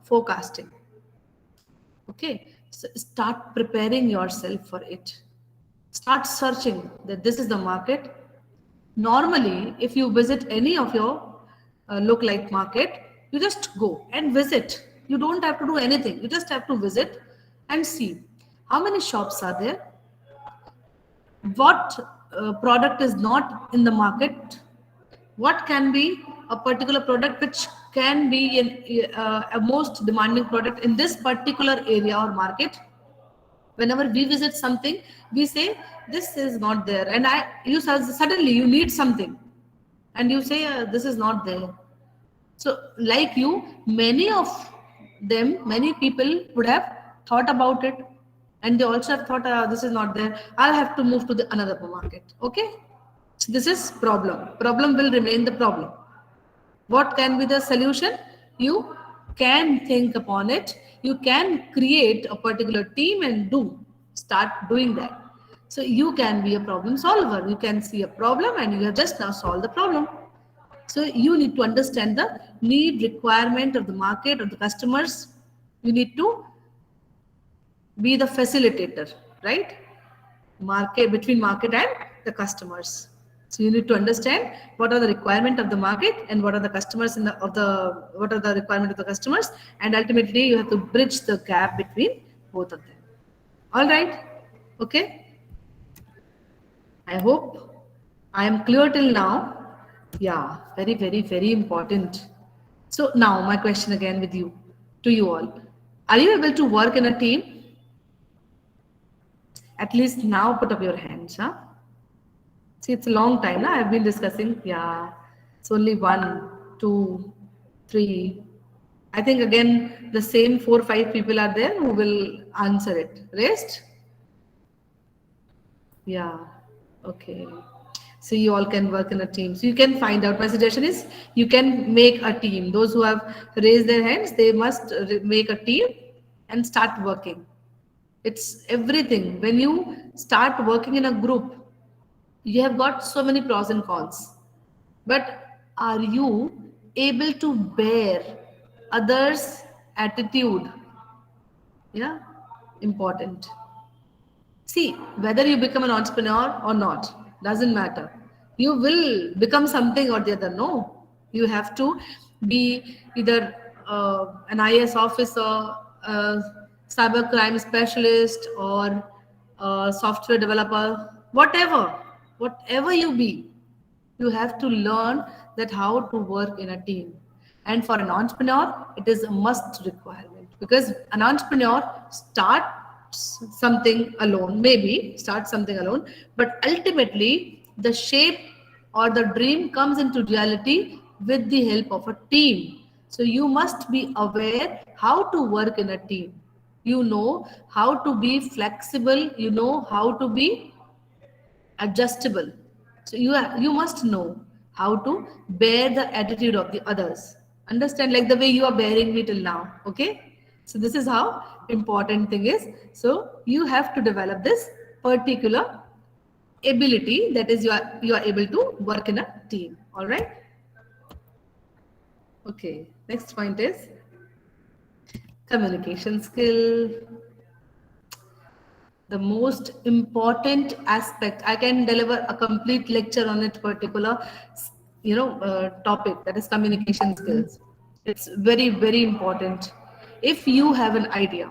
S5: forecasting. Okay, so start preparing yourself for it. Start searching that this is the market. Normally, if you visit any of your lookalike market, you just go and visit. You don't have to do anything. You just have to visit and see how many shops are there, what product is not in the market, what can be a particular product which can be a most demanding product in this particular area or market. Whenever we visit something, we say this is not there, and suddenly you need something and you say this is not there. So like you, many people would have thought about it, and they also have thought this is not there, I'll have to move to the another market. Okay, so this is problem will remain the problem. What can be the solution? You can think upon it, you can create a particular team and start doing that. So you can be a problem solver, you can see a problem and you have just now solved the problem. So you need to understand the need, requirement of the market, of the customers. You need to be the facilitator, right? Between market and the customers. So you need to understand what are the requirement of the market and what are the customers what are the requirement of the customers, and ultimately you have to bridge the gap between both of them. All right, okay. I hope I am clear till now. Yeah, very, very, very important. So now my question again to you all. Are you able to work in a team? At least now put up your hands, huh? See, it's a long time now. I've been discussing. Yeah, it's only 1, 2, 3. I think again the same 4, 5 people are there who will answer it. Rest? Yeah. Okay. So you all can work in a team. So you can find out. My suggestion is you can make a team. Those who have raised their hands, they must make a team and start working. It's everything. When you start working in a group, you have got so many pros and cons. But are you able to bear others' attitude? Yeah, important. See, whether you become an entrepreneur or not, doesn't matter. You will become something or the other. No, you have to be either an IAS officer, a cyber crime specialist, or a software developer, whatever you be, you have to learn that how to work in a team. And for an entrepreneur, it is a must requirement, because an entrepreneur starts something alone, but ultimately the shape or the dream comes into reality with the help of a team. So you must be aware how to work in a team. You know how to be flexible, you know how to be adjustable. So you must know how to bear the attitude of the others. Understand, like the way you are bearing me till now. Okay. So this is how important thing is. So you have to develop this particular ability, that is you are able to work in a team. All right. Okay. Next point is communication skill. The most important aspect. I can deliver a complete lecture on it particular topic, that is communication skills. It's very, very important. If you have an idea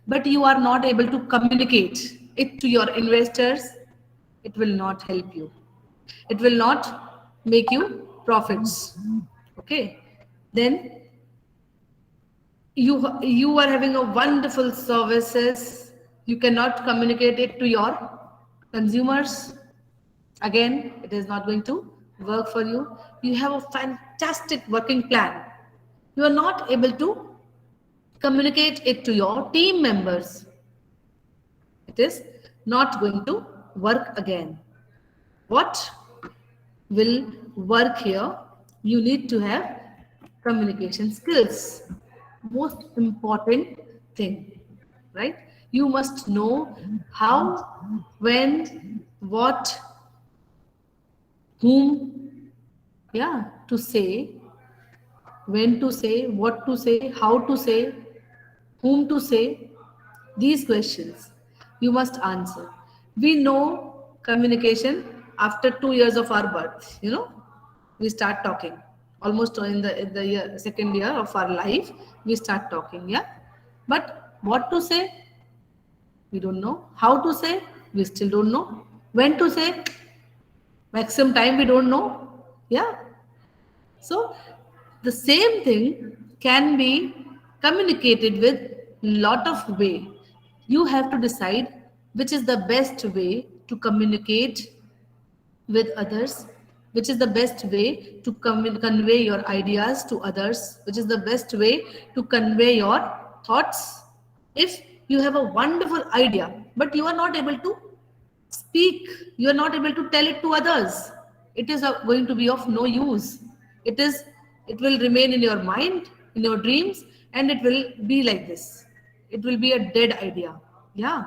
S5: but you are not able to communicate it to your investors, it will not help you, it will not make you profits. Okay, then you are having a wonderful services, you cannot communicate it to your consumers, again it is not going to work for you. You have a fantastic working plan, you are not able to communicate it to your team members, it is not going to work again. What will work here? You need to have communication skills, most important thing, right? You must know how, when, what, whom, yeah, to say, when to say, what to say, how to say, whom to say. These questions you must answer. We know communication after 2 years of our birth, we start talking. Almost in the second year of our life, we start talking, yeah. But what to say, we don't know. How to say, we still don't know. When to say, maximum time we don't know, yeah. So the same thing can be communicated with lot of way. You have to decide which is the best way to communicate with others, which is the best way to convey your ideas to others, which is the best way to convey your thoughts. If you have a wonderful idea but you are not able to speak, you are not able to tell it to others, it is going to be of no use. It will remain in your mind, in your dreams, and it will be like this. It will be a dead idea. Yeah.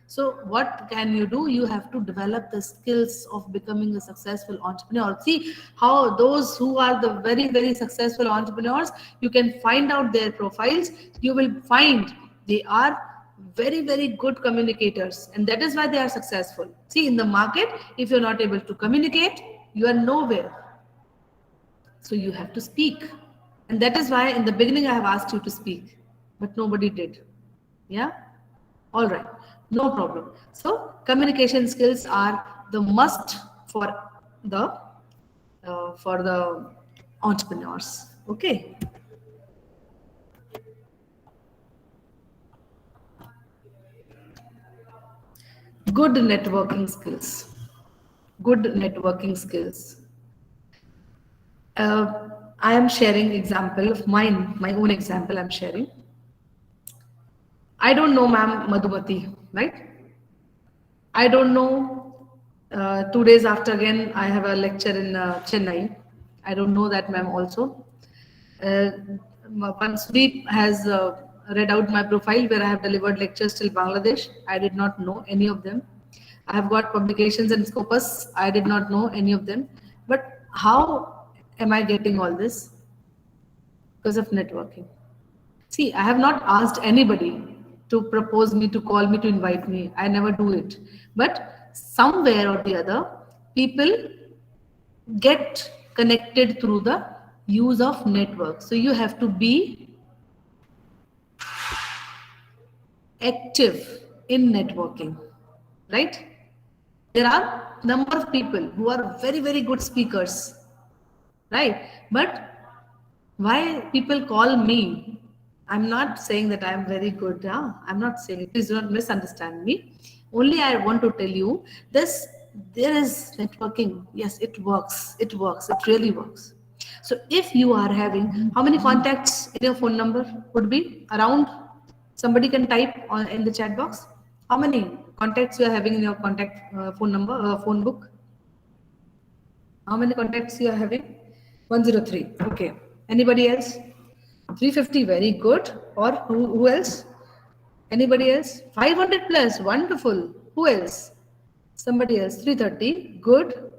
S5: So what can you do? You have to develop the skills of becoming a successful entrepreneur. See how those who are the very, very successful entrepreneurs, you can find out their profiles. You will find they are very, very good communicators, and that is why they are successful. See, in the market, if you're not able to communicate, you are nowhere. So you have to speak. And that is why in the beginning I have asked you to speak, but nobody did. Yeah? All right, no problem. So communication skills are the must the for the entrepreneurs. Okay. Good networking skills. Good networking skills. I am sharing example of mine, my own example I'm sharing. I don't know ma'am Madhumati, right? I don't know. 2 days after again, I have a lecture in Chennai. I don't know that ma'am also. Uh, Sudeep has read out my profile where I have delivered lectures till Bangladesh. I did not know any of them. I have got publications in Scopus. I did not know any of them. But how am I getting all this? Because of networking. See, I have not asked anybody to propose me, to call me, to invite me. I never do it. But somewhere or the other, people get connected through the use of network. So you have to be active in networking, right? There are number of people who are very, very good speakers, right? But why people call me? I'm not saying that I'm very good. Huh? I'm not saying it. Please do not misunderstand me. Only I want to tell you this. There is networking. Yes, it works. It works. It really works. So if you are having, how many contacts in your phone number would be around? Somebody can type on in the chat box. How many contacts you are having in your contact phone number, phone book? How many contacts you are having? 103. Okay. Anybody else? 350. Very good. Or who else? Anybody else? 500 plus. Wonderful. Who else? Somebody else. 330. Good.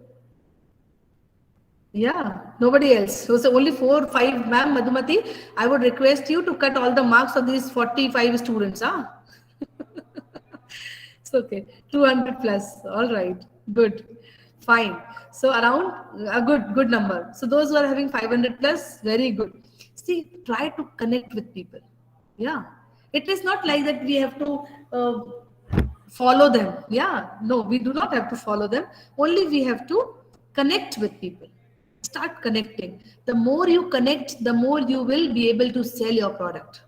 S5: Yeah. Nobody else. So only 4, 5. Ma'am Madhumati, I would request you to cut all the marks of these 45 students. Huh? It's okay. 200 plus. All right. Good. Fine. So around a good number. So those who are having 500 plus, very good. See, try to connect with people. Yeah. It is not like that we have to follow them. Yeah. No, we do not have to follow them. Only we have to connect with people. Start connecting. The more you connect, the more you will be able to sell your product.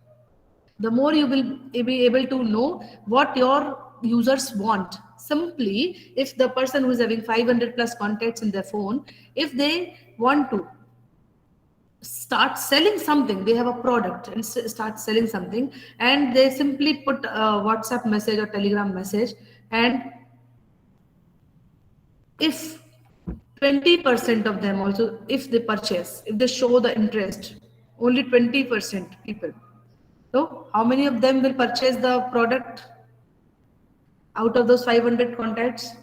S5: The more you will be able to know what your users want. Simply, if the person who is having 500 plus contacts in their phone, if they want to start selling something, they have a product and start selling something, and they simply put a WhatsApp message or Telegram message, and if 20% of them also, if they purchase, if they show the interest, only 20% people. So how many of them will purchase the product out of those 500 contacts?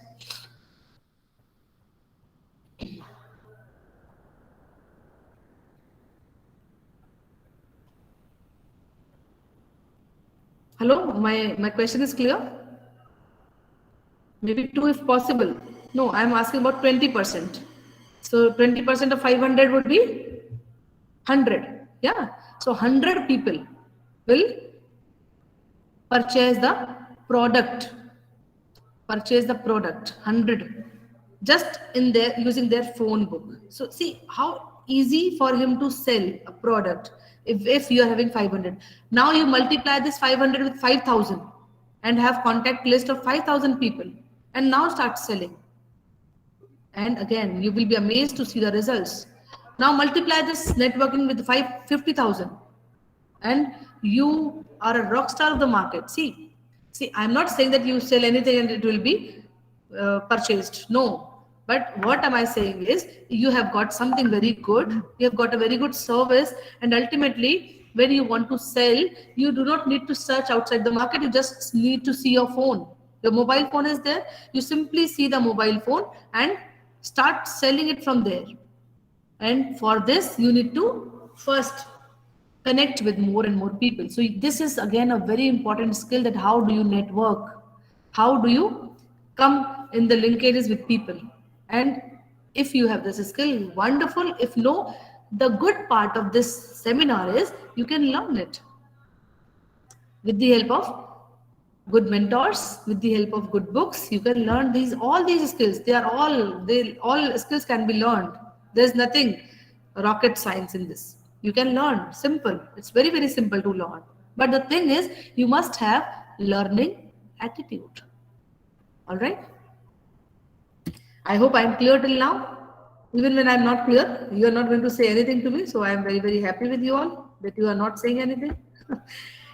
S5: Hello, my question is clear? Maybe 2 if possible. No, I'm asking about 20%. So 20% of 500 would be 100. Yeah. So 100 people will purchase the product. 100 just in their using their phone book. So see how easy for him to sell a product. If you are having 500, now you multiply this 500 with 5,000 and have contact list of 5,000 people, and now start selling. And again, you will be amazed to see the results. Now multiply this networking with 50,000 and you are a rock star of the market. See, I'm not saying that you sell anything and it will be purchased. No. But what am I saying is you have got something very good. You have got a very good service, and ultimately when you want to sell, you do not need to search outside the market. You just need to see your phone. Your mobile phone is there. You simply see the mobile phone and start selling it from there. And for this, you need to first connect with more and more people. So this is again a very important skill, that how do you network? How do you come in the linkages with people? And if you have this skill, wonderful. If no, the good part of this seminar is you can learn it with the help of good mentors, with the help of good books. You can learn all these skills. All skills can be learned. There's nothing rocket science in this. You can learn, simple. It's very, very simple to learn. But the thing is, you must have learning attitude. All right. I hope I'm clear till now. Even when I'm not clear, you are not going to say anything to me. So I'm very, very happy with you all that you are not saying anything.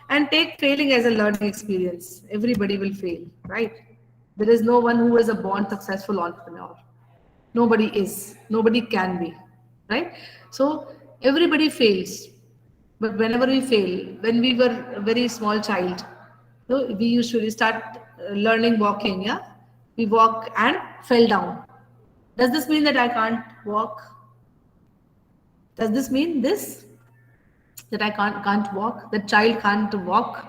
S5: And take failing as a learning experience. Everybody will fail, right? There is no one who is a born successful entrepreneur. Nobody is. Nobody can be, right? So everybody fails. But whenever we fail, when we were a very small child, so we usually start learning walking, yeah? We walk and fell down. Does this mean that I can't walk? Does this mean this? That I can't walk? That child can't walk?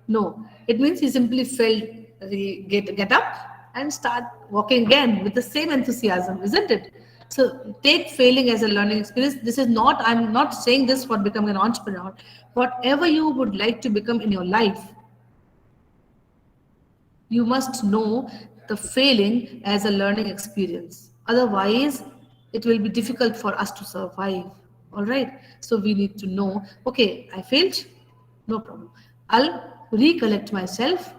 S5: No. It means he simply fell, get up and start walking again with the same enthusiasm, isn't it? So take failing as a learning experience. I'm not saying this for becoming an entrepreneur. Whatever you would like to become in your life, you must know the failing as a learning experience. Otherwise, it will be difficult for us to survive. All right. So we need to know, okay, I failed. No problem. I'll recollect myself.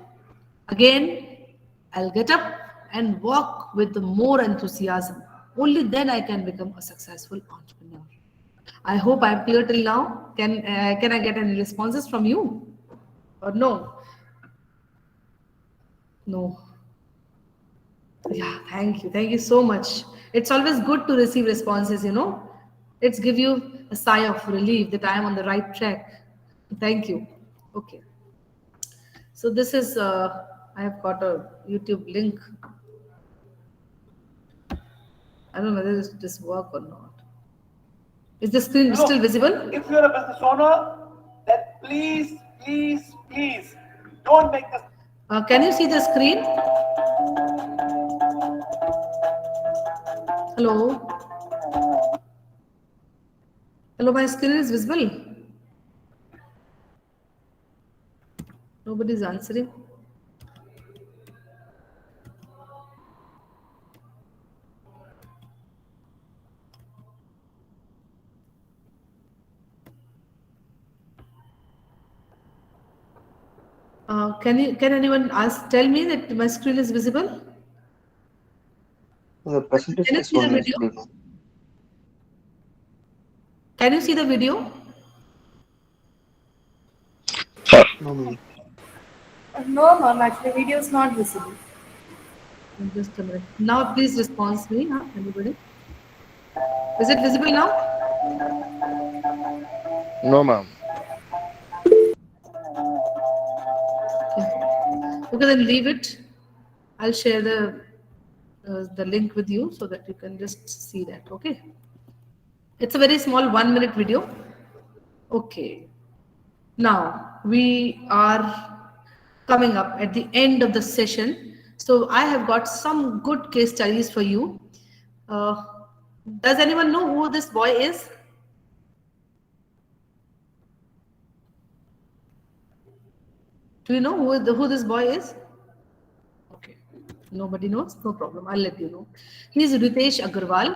S5: Again, I'll get up and walk with the more enthusiasm. Only then I can become a successful entrepreneur. I hope I'm clear till now. Can I get any responses from you? Or no? No. Yeah, thank you. Thank you so much. It's always good to receive responses, It's give you a sigh of relief that I am on the right track. Thank you. Okay. So this is, I have got a YouTube link. I don't know whether this work or not. Is the screen still visible?
S6: If you're a business owner, then please don't make this.
S5: Can you see the screen? Hello? Hello, my screen is visible. Nobody's answering. Can anyone tell me that my screen is visible?
S7: The presentation is
S5: see the
S7: only
S5: video?
S7: visible.
S5: Can you see the video?
S7: No, ma'am.
S1: No, ma'am, actually, video is not visible.
S5: Just a minute. Now, please respond to me. Anybody? Is it visible now?
S7: No, ma'am.
S5: Okay, then leave it. I'll share the link with you so that you can just see that. Okay. It's a very small 1-minute video. Okay. Now we are coming up at the end of the session. So I have got some good case studies for you. Does anyone know who this boy is? Do you know who this boy is? Okay. Nobody knows? No problem. I'll let you know. He is Ritesh Agarwal.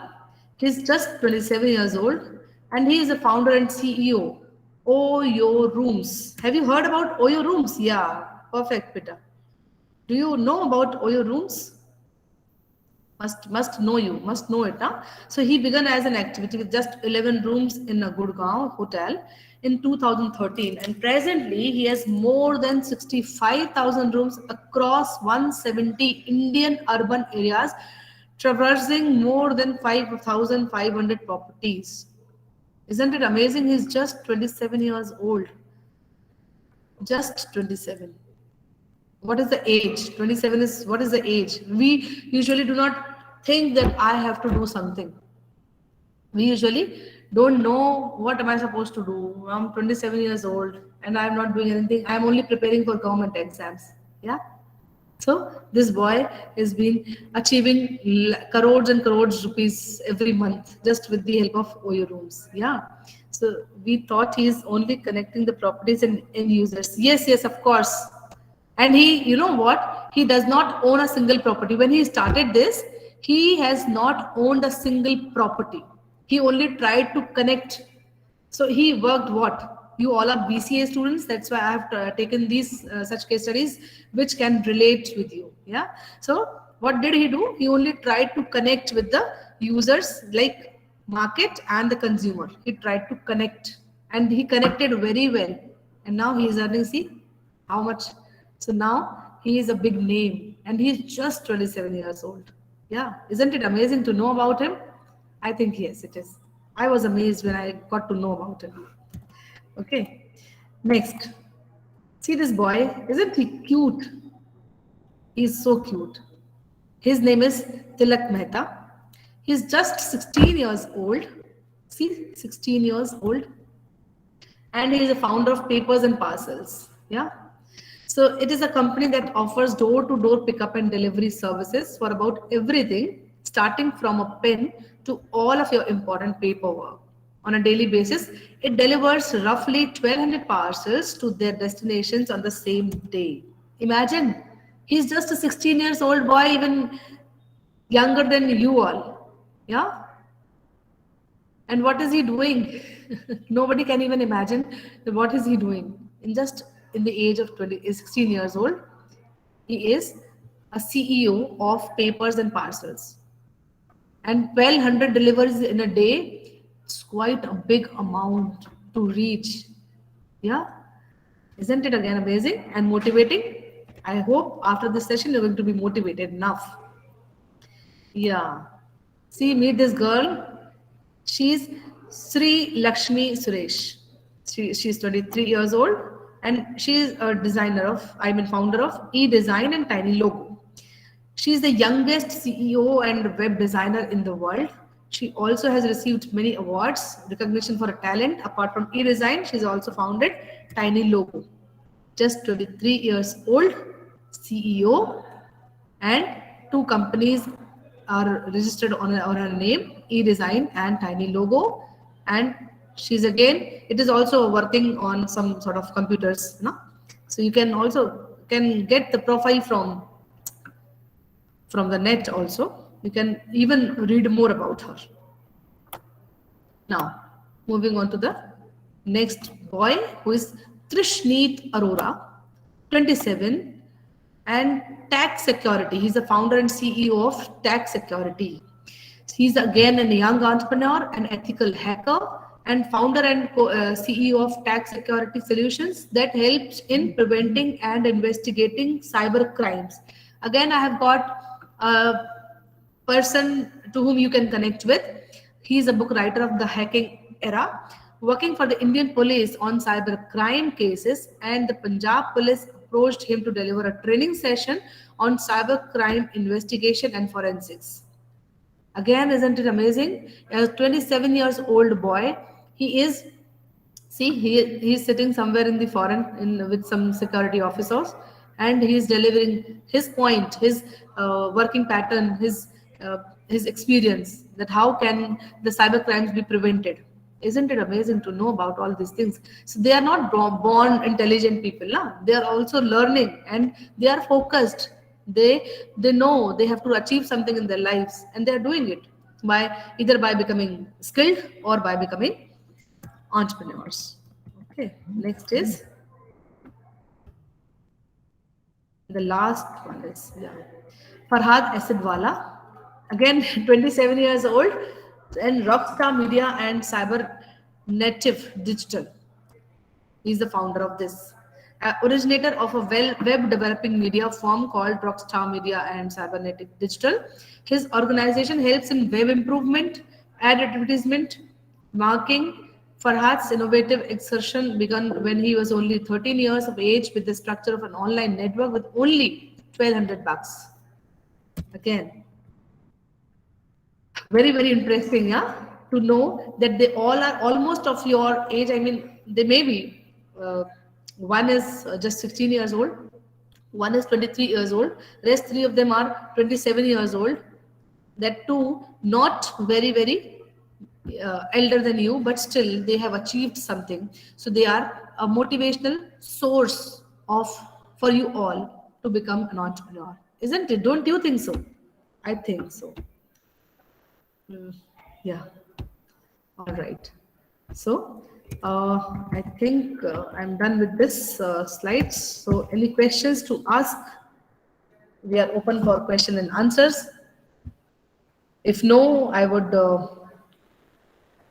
S5: He's just 27 years old and he is a founder and CEO. Oyo Rooms. Have you heard about Oyo Rooms? Yeah, perfect, Peter. Do you know about Oyo Rooms? Must know it. Huh? So he began as an activity with just 11 rooms in a Gurgaon hotel in 2013, and presently he has more than 65,000 rooms across 170 Indian urban areas, traversing more than 5,500 properties. Isn't it amazing? He's just 27 years old. Just 27. What is the age? 27 is, what is the age? We usually do not think that I have to do something. We usually don't know what am I supposed to do. I'm 27 years old and I'm not doing anything. I'm only preparing for government exams. Yeah. So this boy has been achieving crores and crores rupees every month just with the help of Oyo Rooms. Yeah. So we thought he is only connecting the properties and end users. Yes, yes, of course. And he, you know what? He does not own a single property. When he started this, he has not owned a single property. He only tried to connect. So he worked what? You all are BCA students. That's why I have taken these such case studies which can relate with you. Yeah. So what did he do? He only tried to connect with the users like market and the consumer. He tried to connect and he connected very well. And now he is earning, see how much. So now he is a big name and he is just 27 years old. Yeah. Isn't it amazing to know about him? I think yes, it is. I was amazed when I got to know about him. Okay. Next. See this boy. Isn't he cute? He's so cute. His name is Tilak Mehta. He's just 16 years old. See, 16 years old. And he is a founder of Papers and Parcels. Yeah. So it is a company that offers door-to-door pickup and delivery services for about everything, starting from a pen to all of your important paperwork. On a daily basis, it delivers roughly 1,200 parcels to their destinations on the same day. Imagine, he's just a 16 years old boy, even younger than you all. Yeah. And what is he doing? Nobody can even imagine what is he doing. In the age of 16 years old, he is a CEO of Papers and Parcels. And 1,200 deliveries in a day is quite a big amount to reach. Yeah. Isn't it again amazing and motivating? I hope after this session you're going to be motivated enough. Yeah. See, meet this girl. She's Sri Lakshmi Suresh. She's 23 years old and she is a founder of eDesign and Tiny Logo. She is the youngest CEO and web designer in the world. She also has received many awards, recognition for her talent. Apart from eDesign, she's also founded Tiny Logo. Just 23 years old, CEO, and 2 companies are registered on her name, eDesign and Tiny Logo. And she's again, it is also working on some sort of computers. No? So you can also get the profile from the net also. You can even read more about her. Now, moving on to the next boy, who is Trishneet Arora, 27, and Tax Security. He's the founder and CEO of Tax Security. He's again a young entrepreneur, an ethical hacker, and founder and CEO of Tax Security Solutions that helps in preventing and investigating cyber crimes. Again, I have got a person to whom you can connect with. He's a book writer of The Hacking Era, working for the Indian police on cyber crime cases, and the Punjab police approached him to deliver a training session on cyber crime investigation and forensics. Again, isn't it amazing? A 27 years old boy, he is, see, he is sitting somewhere in the foreign with some security officers, and he is delivering his point, his working pattern, his experience, that how can the cyber crimes be prevented. Isn't it amazing to know about all these things? So they are not born intelligent people. No? They are also learning and they are focused. They know they have to achieve something in their lives and they are doing it. by becoming skilled or by becoming entrepreneurs. Okay, next is the last one is Farhad Asadwala, again 27 years old, and Rockstar Media and Cyber Native Digital. He's the founder of this. Originator of a web developing media firm called Rockstar Media and Cybernetic Digital. His organization helps in web improvement, ad advertisement, marketing. Farhad's innovative exertion began when he was only 13 years of age with the structure of an online network with only 1200 bucks. Again, very, very interesting, yeah, to know that they all are almost of your age. I mean, they may be, one is just 16 years old, one is 23 years old, rest three of them are 27 years old. That too, not very, very elder than you, but still they have achieved something. So they are a motivational source of for you all to become an entrepreneur, isn't it? Don't you think so? I think so. Yeah. All right. So I think I'm done with this slides. So any questions to ask? We are open for question and answers. If no, I would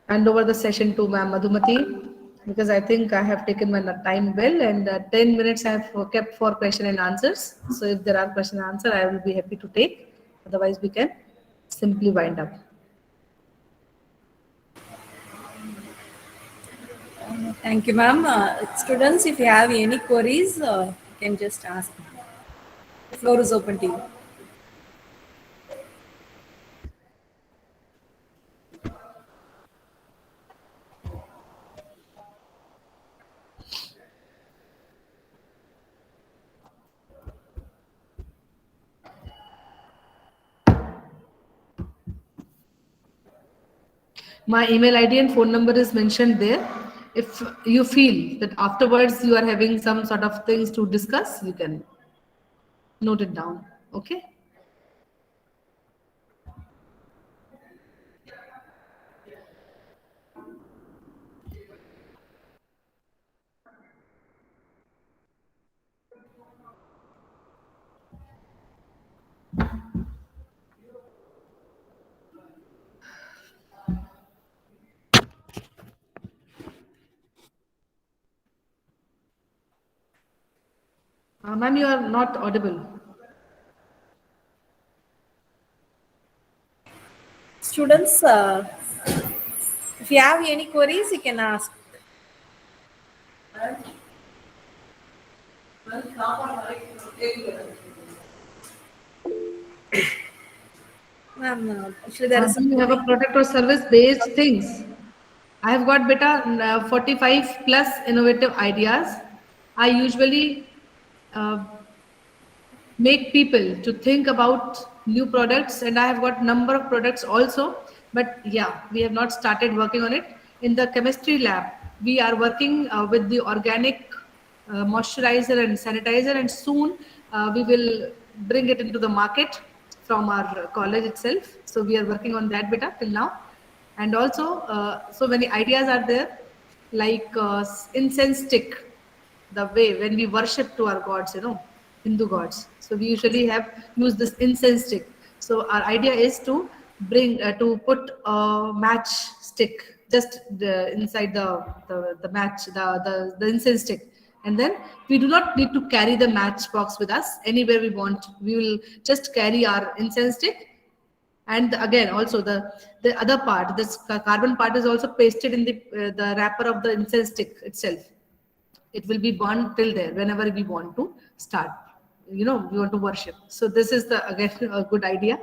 S5: hand over the session to Ma'am Madhumati, because I think I have taken my time well, and 10 minutes I have kept for question and answers. So if there are question and answer, I will be happy to take. Otherwise, we can simply wind up.
S1: Thank you, ma'am. Students, if you have any queries, you can just ask. The floor is open to you.
S5: My email ID and phone number is mentioned there. If you feel that afterwards you are having some sort of things to discuss, you can note it down. Okay. Ma'am, you are not audible.
S1: Students, if you have any queries, you can ask. Ma'am, actually there is
S5: Do you have a product or service based things? I have got beta 45 plus innovative ideas. I usually make people to think about new products, and I have got number of products also, but yeah, we have not started working on it. In the chemistry lab, we are working with the organic moisturizer and sanitizer, and soon we will bring it into the market from our college itself. So we are working on that beta till now. And also so many ideas are there, like incense stick, the way when we worship to our gods, Hindu gods. So we usually have used this incense stick. So our idea is to bring to put a match stick just inside the match the incense stick, and then we do not need to carry the match box with us anywhere we want. We will just carry our incense stick. And again, also the other part, this carbon part, is also pasted in the wrapper of the incense stick itself. It will be burned till there whenever we want to start, we want to worship. So this is the again a good idea.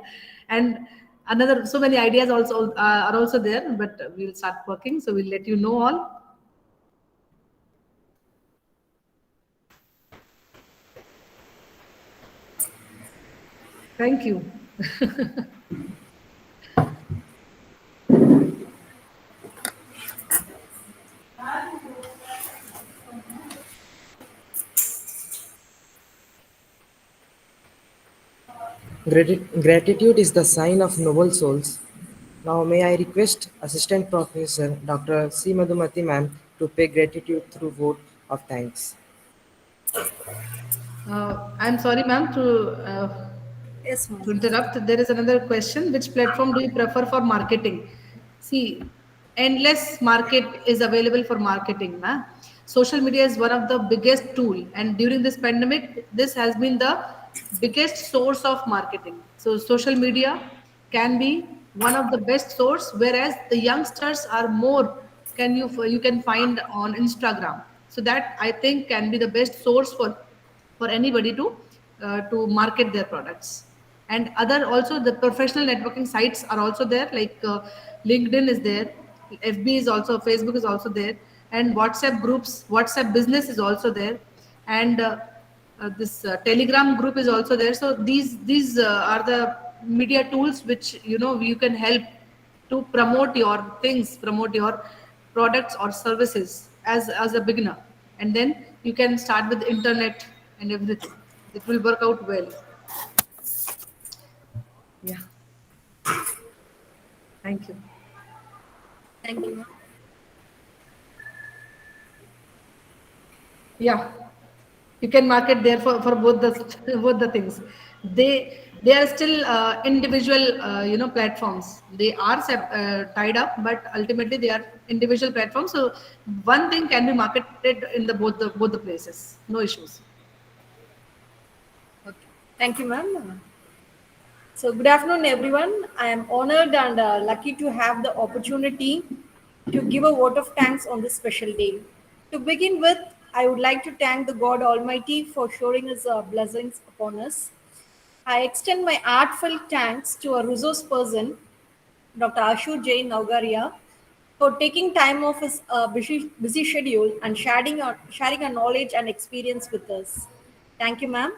S5: And another, so many ideas also are also there, but we'll start working, so we'll let you know all. Thank you.
S4: Gratitude is the sign of noble souls. Now, may I request Assistant Professor Dr. C. Madhumati ma'am to pay gratitude through vote of thanks.
S5: I'm sorry, ma'am,
S1: Yes, ma'am.
S5: to interrupt. There is another question. Which platform do you prefer for marketing? See, endless market is available for marketing. Na? Social media is one of the biggest tool, and during this pandemic, this has been the biggest source of marketing. So social media can be one of the best source, whereas the youngsters are more you can find on Instagram. So that I think can be the best source for anybody to market their products. And other also the professional networking sites are also there, like LinkedIn is there, FB is also, Facebook is also there, and WhatsApp groups, WhatsApp business is also there, and this Telegram group is also there. So these are the media tools which you can help to promote your things, promote your products or services as a beginner, and then you can start with internet and everything. It will work out well. Yeah. Thank you.
S1: Thank you, ma'am.
S5: Yeah, you can market there for both the both the things. They are still individual platforms. They are tied up, but ultimately they are individual platforms. So one thing can be marketed in the both the places. No issues.
S1: Okay. Thank you, ma'am. So, good afternoon, everyone. I am honored and lucky to have the opportunity to give a vote of thanks on this special day. To begin with, I would like to thank the God Almighty for showering His blessings upon us. I extend my heartfelt thanks to a resource person, Dr. Ashu Jain Naugaria, for taking time off his busy schedule and sharing our knowledge and experience with us. Thank you, ma'am.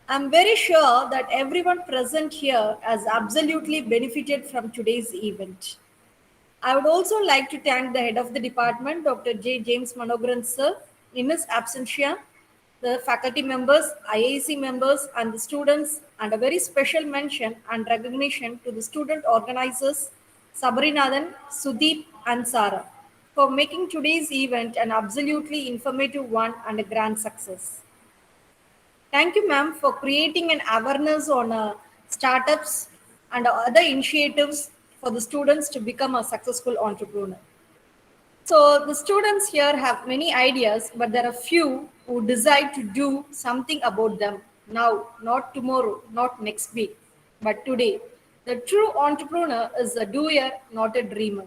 S1: I'm very sure that everyone present here has absolutely benefited from today's event. I would also like to thank the head of the department, Dr. J. James Manogaran sir, in his absentia, the faculty members, IAC members, and the students, and a very special mention and recognition to the student organizers, Sabrinathan, Sudeep, and Sara, for making today's event an absolutely informative one and a grand success. Thank you, ma'am, for creating an awareness on startups and other initiatives for the students to become a successful entrepreneur. So the students here have many ideas, but there are few who decide to do something about them now, not tomorrow, not next week, but today. The true entrepreneur is a doer, not a dreamer.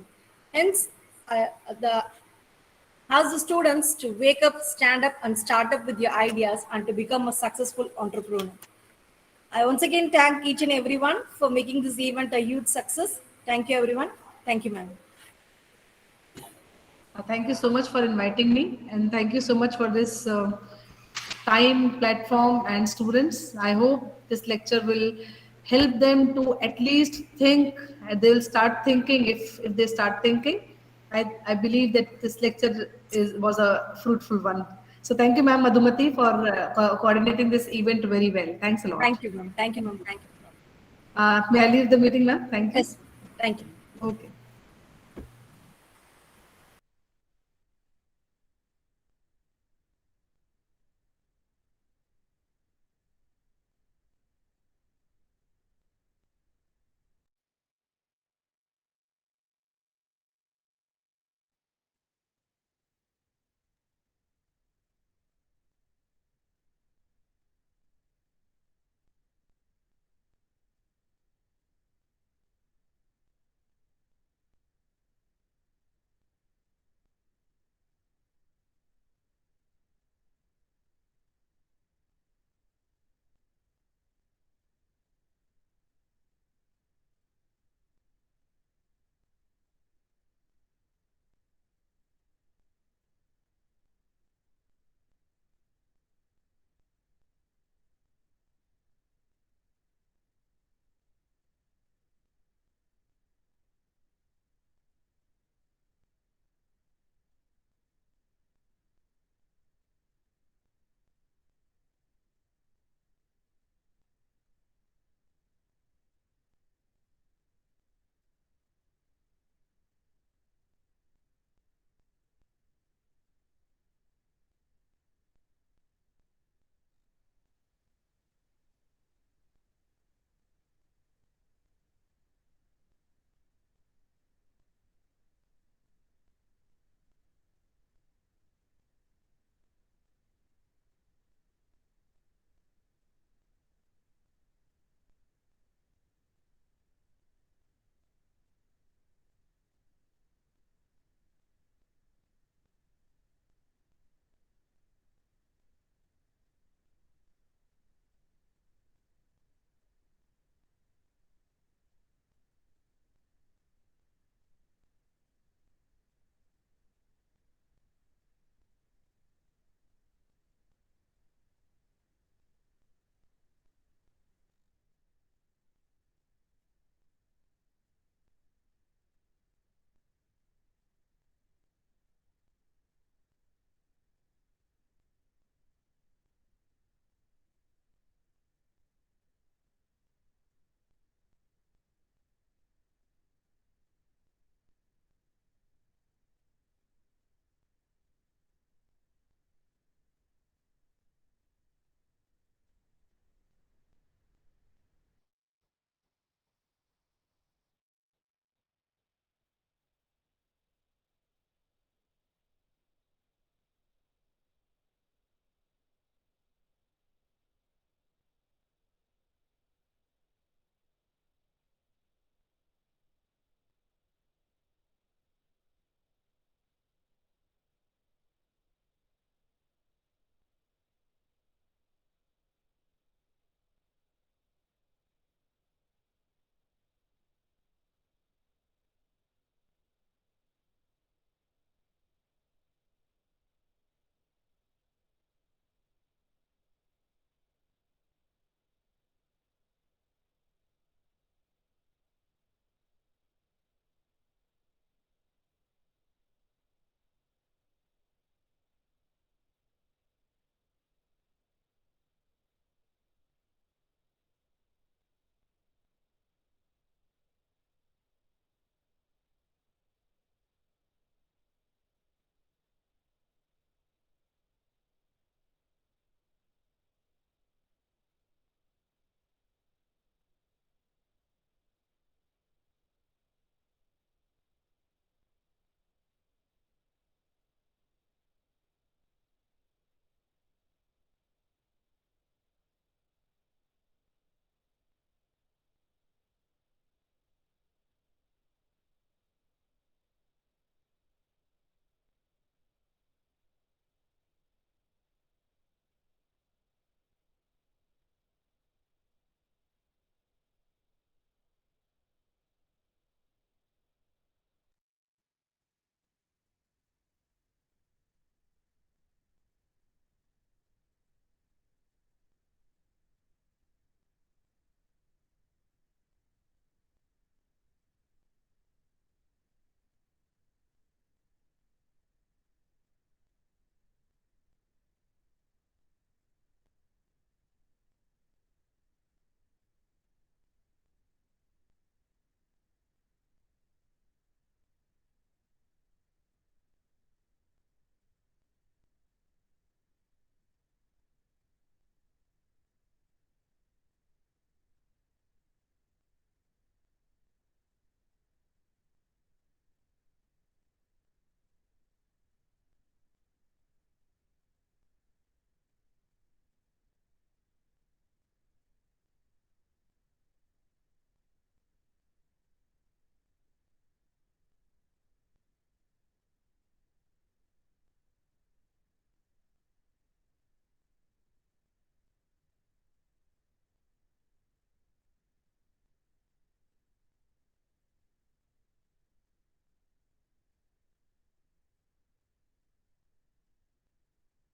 S1: Hence, the ask the students to wake up, stand up, and start up with your ideas and to become a successful entrepreneur. I once again thank each and everyone for making this event a huge success. Thank you, everyone. Thank you, ma'am.
S5: Thank you so much for inviting me, and thank you so much for this time, platform, and students. I hope this lecture will help them to at least think. They'll start thinking if they start thinking. I believe that this lecture was a fruitful one. So thank you, Ma'am Madhumati, for coordinating this event very well. Thanks a lot.
S1: Thank you, ma'am. Thank you, ma'am. Thank you.
S5: May I leave the meeting, ma'am? Thank you.
S1: Yes, thank you.
S5: Okay.